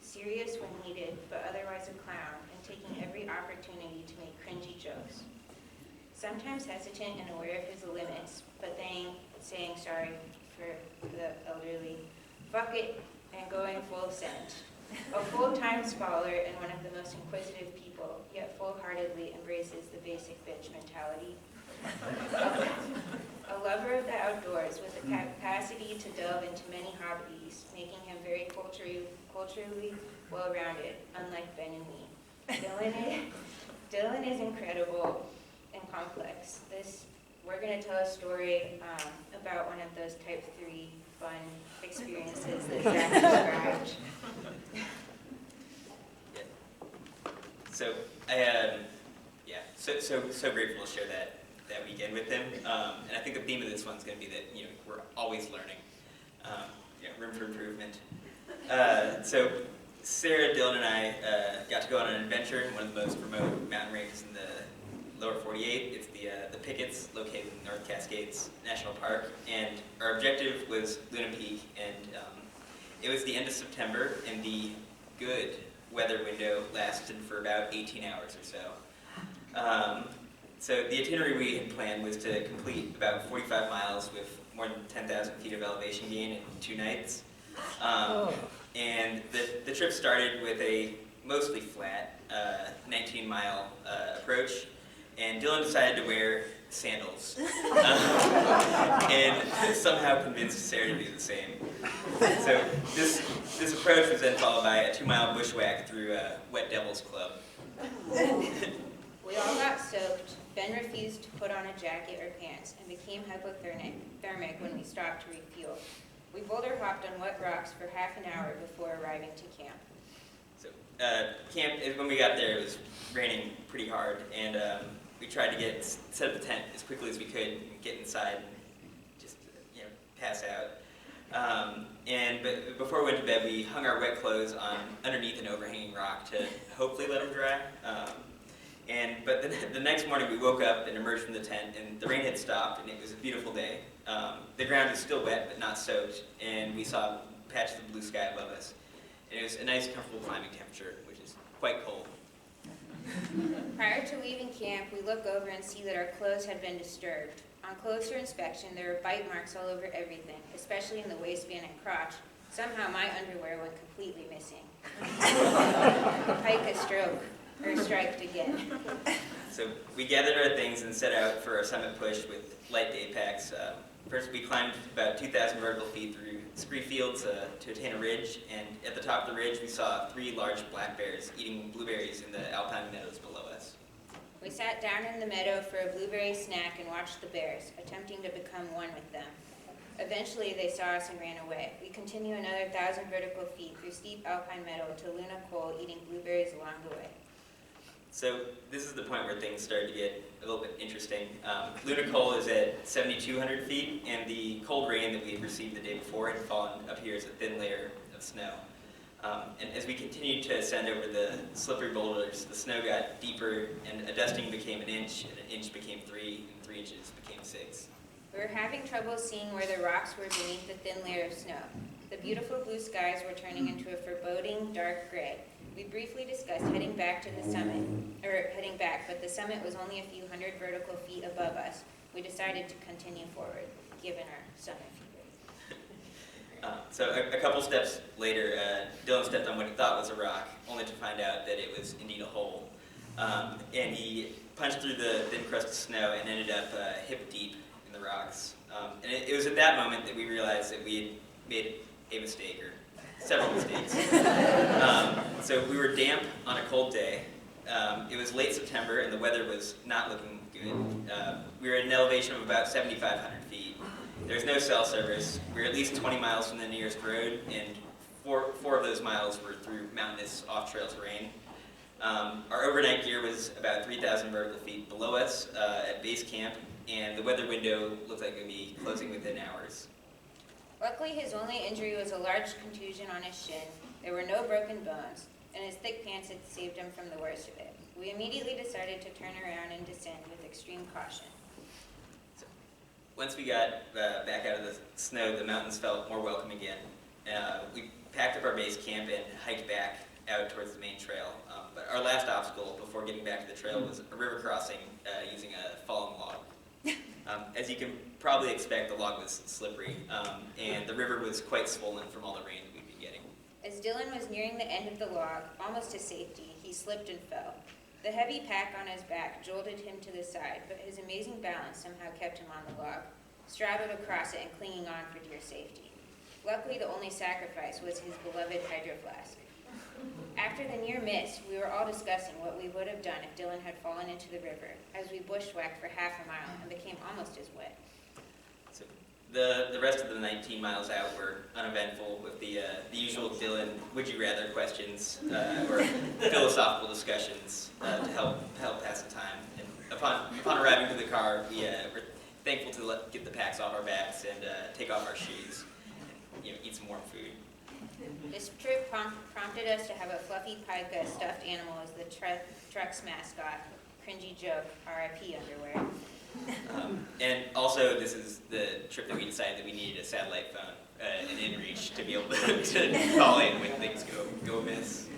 Serious when needed, but otherwise a clown, and taking every opportunity to make cringy jokes. Sometimes hesitant and aware of his limits, but then saying sorry for the elderly, fuck it, and going full send. A full-time scholar and one of the most inquisitive people, yet full-heartedly embraces the basic bitch mentality. A lover of the outdoors with the capacity to delve into many hobbies, making him very culturally well-rounded, unlike Ben and me. Dylan is incredible and complex. We're going to tell a story about one of those type 3 fun experiences that Zach described. So I had, so grateful to share that weekend with him. And I think the theme of this one's going to be that we're always learning, room for improvement. So Sarah, Dylan, and I got to go on an adventure in one of the most remote mountain ranges in the lower 48. It's the Pickets, located in North Cascades National Park, and our objective was Luna Peak, and it was the end of September, and the good weather window lasted for about 18 hours or so. So the itinerary we had planned was to complete about 45 miles with more than 10,000 feet of elevation gain in 2 nights. And the trip started with a mostly flat 19-mile approach, and Dylan decided to wear sandals and somehow convinced Sarah to do the same. So this approach was then followed by a 2-mile bushwhack through Wet Devil's Club. We all got soaked. Ben refused to put on a jacket or pants and became hypothermic when we stopped to refuel. We boulder hopped on wet rocks for half an hour before arriving to camp. So camp, when we got there, it was raining pretty hard, and we tried to set up the tent as quickly as we could, get inside, and just pass out. But before we went to bed, we hung our wet clothes underneath an overhanging rock to hopefully let them dry. But the next morning we woke up and emerged from the tent, and the rain had stopped, and it was a beautiful day. The ground was still wet but not soaked, and we saw patches of blue sky above us. And it was a nice, comfortable climbing temperature, which is quite cold. Prior to leaving camp, we look over and see that our clothes had been disturbed. On closer inspection, there were bite marks all over everything, especially in the waistband and crotch. Somehow my underwear went completely missing. Pike striked again. So we gathered our things and set out for our summit push with light day packs. First we climbed about 2,000 vertical feet through scree fields to attain a ridge, and at the top of the ridge we saw 3 large black bears eating blueberries in the alpine meadows below us. We sat down in the meadow for a blueberry snack and watched the bears, attempting to become one with them. Eventually they saw us and ran away. We continue another 1,000 vertical feet through steep alpine meadow to Luna Col, eating blueberries along the way. So this is the point where things started to get a little bit interesting. Luna Col is at 7,200 feet, and the cold rain that we had received the day before had fallen up here as a thin layer of snow. And as we continued to ascend over the slippery boulders, the snow got deeper, and a dusting became an inch, and an inch became 3, and 3 inches became 6. We were having trouble seeing where the rocks were beneath the thin layer of snow. The beautiful blue skies were turning into a foreboding dark gray. We briefly discussed heading back, but the summit was only a few hundred vertical feet above us. We decided to continue forward, given our summit fever. So a couple steps later, Dylan stepped on what he thought was a rock, only to find out that it was indeed a hole. And he punched through the thin crust of snow and ended up hip deep in the rocks. And it was at that moment that we realized that we had made a mistake, or several mistakes. So we were damp on a cold day. It was late September and the weather was not looking good. We were at an elevation of about 7,500 feet. There's no cell service. We were at least 20 miles from the nearest road, and four of those miles were through mountainous off-trail terrain. Our overnight gear was about 3,000 vertical feet below us at base camp, and the weather window looked like it would be closing within hours. Luckily, his only injury was a large contusion on his shin. There were no broken bones, and his thick pants had saved him from the worst of it. We immediately decided to turn around and descend with extreme caution. So, once we got back out of the snow, the mountains felt more welcome again. We packed up our base camp and hiked back out towards the main trail. But our last obstacle before getting back to the trail was a river crossing using a fallen log. As you can probably expect, the log was slippery, and the river was quite swollen from all the rain that we'd been getting. As Dylan was nearing the end of the log, almost to safety, he slipped and fell. The heavy pack on his back jolted him to the side, but his amazing balance somehow kept him on the log, straddled across it and clinging on for dear safety. Luckily, the only sacrifice was his beloved hydro flask. After the near miss, we were all discussing what we would have done if Dylan had fallen into the river, as we bushwhacked for half a mile and became almost as wet. So the rest of the 19 miles out were uneventful, with the usual Dylan would-you-rather questions or philosophical discussions to help pass the time. And upon arriving to the car, we were thankful to get the packs off our backs and take off our shoes and eat some warm food. This trip prompted us to have a fluffy pica stuffed animal as the truck's mascot. Cringy joke, RIP underwear. And also, this is the trip that we decided that we needed a satellite phone, an inReach, to be able to call in when things go amiss.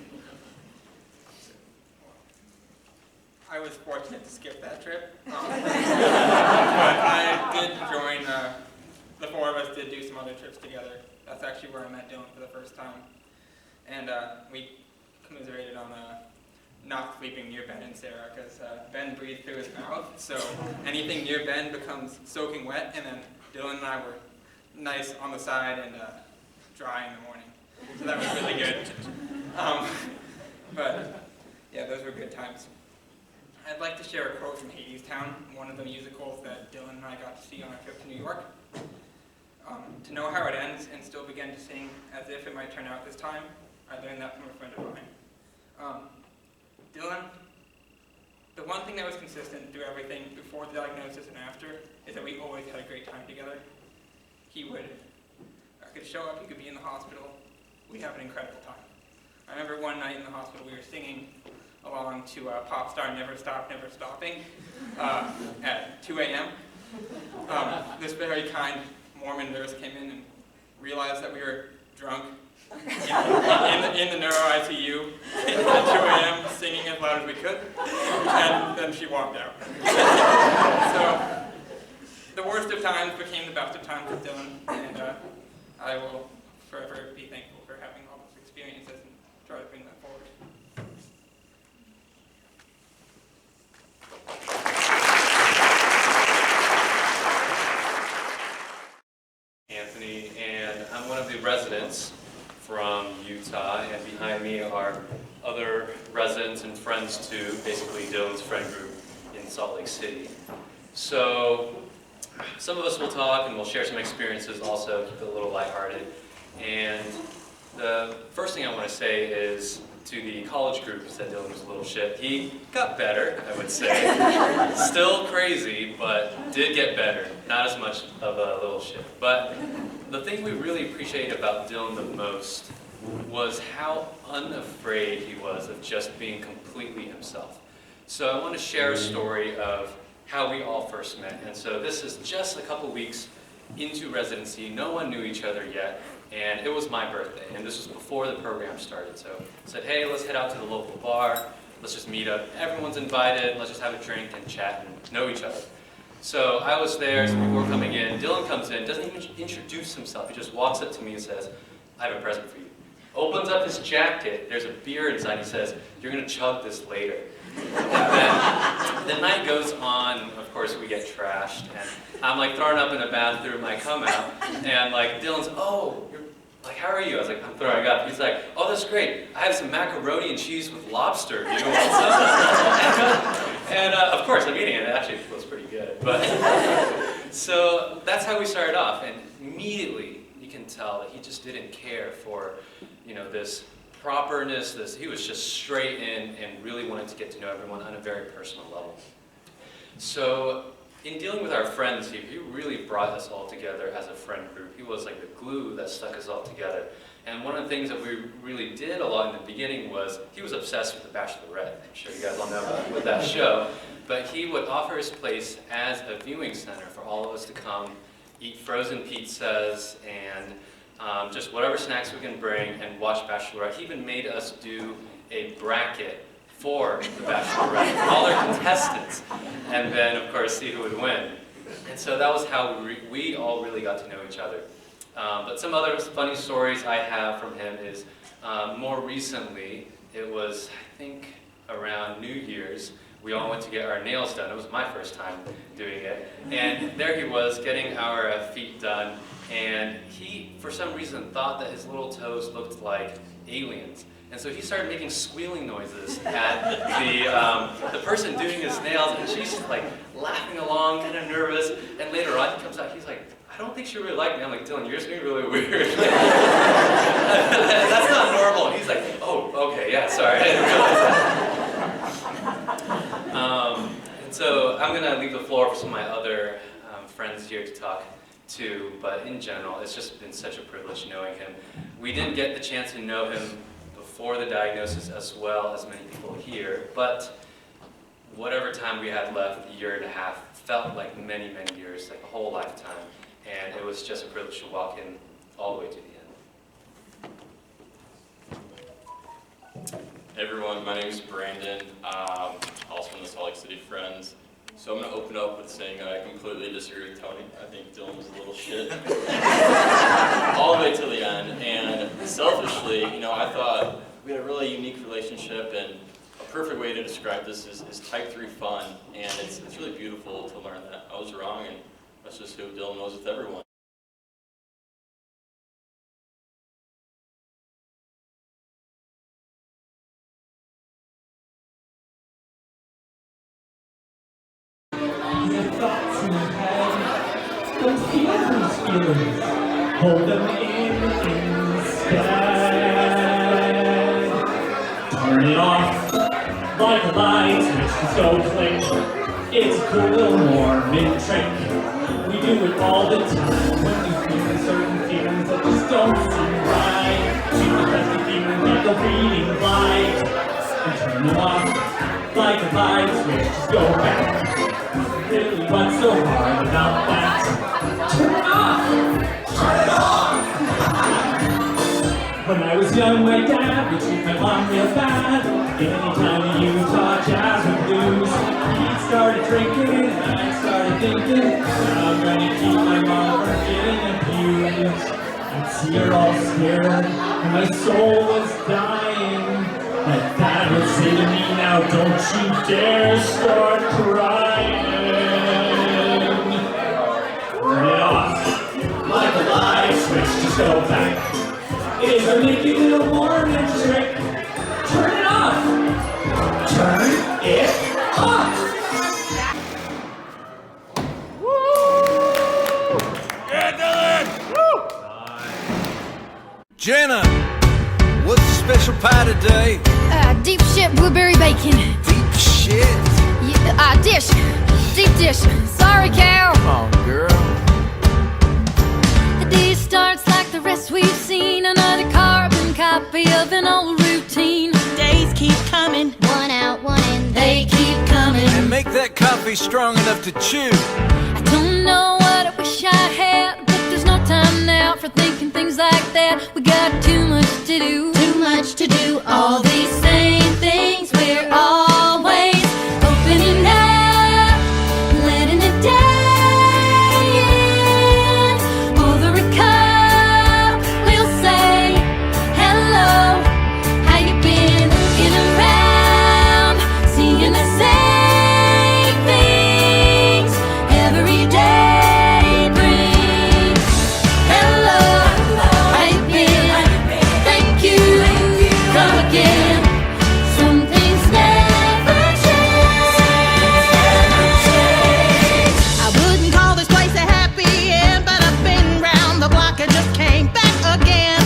I was fortunate to skip that trip. But I did join, the four of us did do some other trips together. That's actually where I met Dylan for the first time. And we commiserated on not sleeping near Ben and Sarah, because Ben breathed through his mouth, so anything near Ben becomes soaking wet, and then Dylan and I were nice on the side and dry in the morning. So that was really good. But yeah, those were good times. I'd like to share a quote from Hadestown, one of the musicals that Dylan and I got to see on our trip to New York. To know how it ends and still begin to sing as if it might turn out this time, I learned that from a friend of mine. Dylan, the one thing that was consistent through everything before the diagnosis and after is that we always had a great time together. He could show up, he could be in the hospital, we'd have an incredible time. I remember one night in the hospital we were singing along to Pop Star Never Stop, Never Stopping at 2 a.m. This very kind Mormon nurse came in and realized that we were drunk in the neuro ICU at 2 a.m. singing as loud as we could, and then she walked out. So the worst of times became the best of times with Dylan, and I will forever be thankful for having all those experiences and try to bring that forward. Anthony, and I'm one of the residents from Utah, and behind me are other residents and friends too, basically Dylan's friend group in Salt Lake City. So some of us will talk and we'll share some experiences also, keep it a little lighthearted. And the first thing I want to say is to the college group who said Dylan was a little shit. He got better, I would say. Still crazy, but did get better. Not as much of a little shit. But the thing we really appreciate about Dylan the most was how unafraid he was of just being completely himself. So I want to share a story of how we all first met. And so this is just a couple weeks into residency. No one knew each other yet. And it was my birthday, and this was before the program started. So I said, hey, let's head out to the local bar. Let's just meet up. Everyone's invited. Let's just have a drink and chat and know each other. So I was there, some people were coming in. Dylan comes in, doesn't even introduce himself. He just walks up to me and says, I have a present for you. Opens up his jacket. There's a beer inside. He says, you're going to chug this later. And then the night goes on. Of course, we get trashed. And I'm like throwing up in the bathroom. I come out, and like Dylan's, oh, you're like, how are you? I was like, I'm throwing up. He's like, oh, that's great. I have some macaroni and cheese with lobster. You want some? And of course, I'm eating it. It actually feels pretty good. But so that's how we started off. And immediately, you can tell that he just didn't care for, this properness. He was just straight in and really wanted to get to know everyone on a very personal level. So in dealing with our friends here, he really brought us all together as a friend group. He was like the glue that stuck us all together. And one of the things that we really did a lot in the beginning was he was obsessed with The Bachelorette. I'm sure you guys all know with that show. But he would offer his place as a viewing center for all of us to come, eat frozen pizzas and just whatever snacks we can bring and watch Bachelorette. He even made us do a bracket for The Bachelorette, all our contestants, and then of course see who would win. And so that was how we all really got to know each other. But some other funny stories I have from him is more recently, it was I think around New Year's, we all went to get our nails done. It was my first time doing it. And there he was getting our feet done, and he for some reason thought that his little toes looked like aliens. And so he started making squealing noises at the person doing his nails, and she's like laughing along, kind of nervous. And later on, he comes out, he's like, I don't think she really liked me. I'm like, Dylan, you're just being really weird. That's not normal. And he's like, oh, okay, yeah, sorry, I didn't realize that. And so I'm gonna leave the floor for some of my other friends here to talk to, but in general, it's just been such a privilege knowing him. We didn't get the chance to know him before the diagnosis as well as many people here, but whatever time we had left, a year and a half, felt like many, many years, like a whole lifetime, and it was just a privilege to walk him all the way to the end. Hey everyone, my name is Brandon, also from the Salt Lake City Friends. So I'm going to open up with saying I completely disagree with Tony. I think Dylan was a little shit. All the way till the end. And selfishly, you know, I thought we had a really unique relationship, and a perfect way to describe this is type 3 fun. And it's really beautiful to learn that I was wrong, and that's just who Dylan was with everyone. Don't feel these feelings, hold them in instead. Turn it off like a light switch to so click. It's a cool Mormon trick. We do it all the time when we feel certain feelings that just don't seem right. Because we feel like a reading light. And turn it off like a light switch, just go back. Really, what's so hard about that? Turn it off! Turn it off! When I was young, my dad would treat my mom real bad. Anytime the Utah Jazz would lose, he started drinking, and I started thinking, I'm gonna keep my mom from getting abused. I'd see her all scared, and my soul was dying. My dad would say to me, now don't you dare start crying. Turn it off, like a light switch, just go back. It is a Mickey little Mormon trick. Turn it off. Turn it off. Woo! Yeah, Dylan! Woo! Jenna, what's the special pie today? Deep shit blueberry bacon. Deep shit? Yeah, dish. Deep dish. Sorry, cow. Come on, girl. The day starts like the rest we've seen. Another carbon copy of an old routine. Days keep coming. One out, one in. They keep coming. And make that coffee strong enough to chew. I don't know what I wish I had, but there's no time now for thinking things like that. We got too much to do. Too much to do. All these same things we're always opening up, letting it die in. Over a cup, we'll say hello. How you been? Looking around, seeing the same things every day brings. Hello, how you been? Thank you. Come again. Some things never change. I wouldn't call this place a happy end, but I've been round the block and just came back again.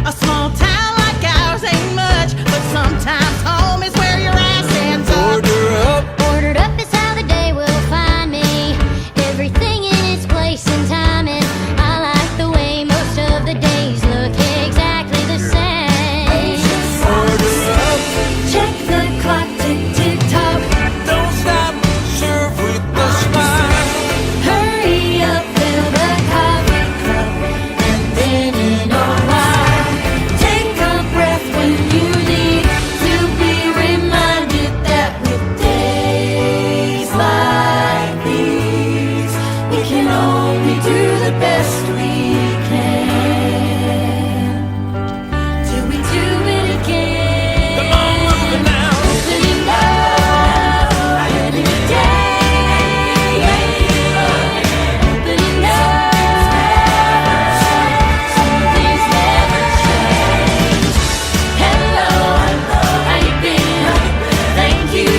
A small town like ours ain't much, but sometimes home is where your ass ends up. Order up. Ordered up is how the day will find me. Everything in its place and time, and I like the way most of the days look exactly the same. Order up. Check the clock, tick tick tock. Don't stop, serve with a smile. Hurry up, fill the coffee cup, and then in a while, take a breath when you need to be reminded that with days like these, we can only do the best we can. Till we do it again. Come on, moving now. Opening up, letting it day. Opening up, some things never change. Hello, how you been? Thank you,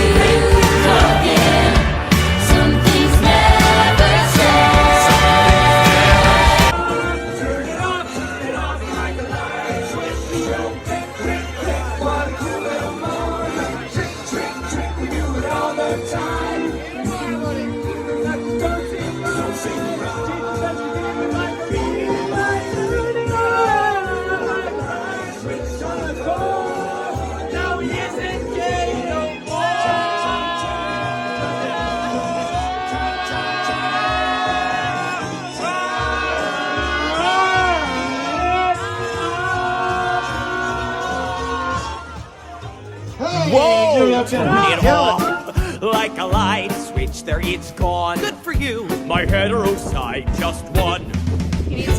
come again. Some things never change. Turn it off like a light switch. There, it's gone. Good for you. My hetero side just won.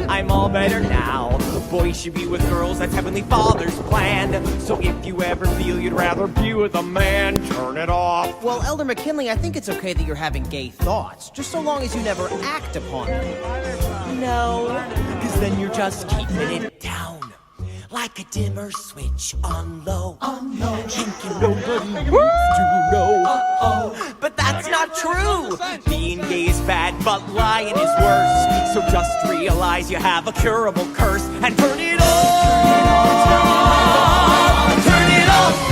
I'm all better now. Boys should be with girls, that's Heavenly Father's plan. So if you ever feel you'd rather be with a man, turn it off. Well, Elder McKinley, I think it's okay that you're having gay thoughts, just so long as you never act upon them. No, because then you're just keeping it down. Like a dimmer switch on low. Thinking nobody needs to know. But that's not true. Being gay is bad, but lying is worse. So just realize you have a curable curse and turn it off. Turn it off.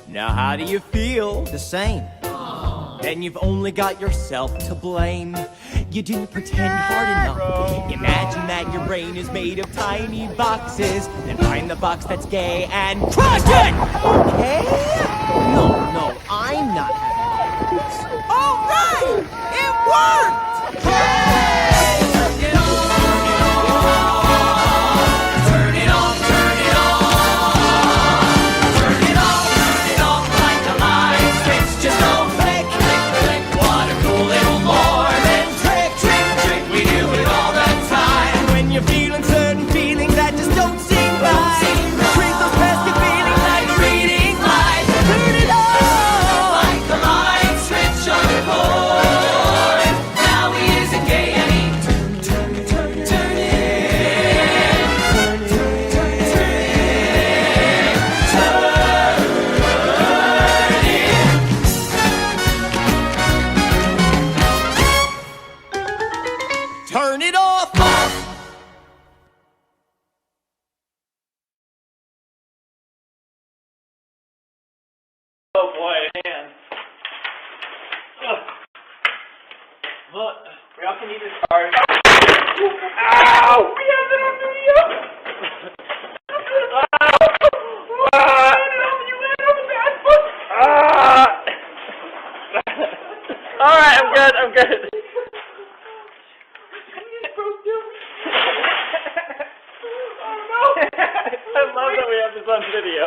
Now how do you feel? The same. Then you've only got yourself to blame. You didn't pretend hard enough. Imagine that your brain is made of tiny boxes. Then find the box that's gay and crush it! Okay? No, I'm not having this. All right! It worked! Oh boy, man. Look, we also need this card. Ow! We have it on video! Alright, I'm good. I love that we have this on video.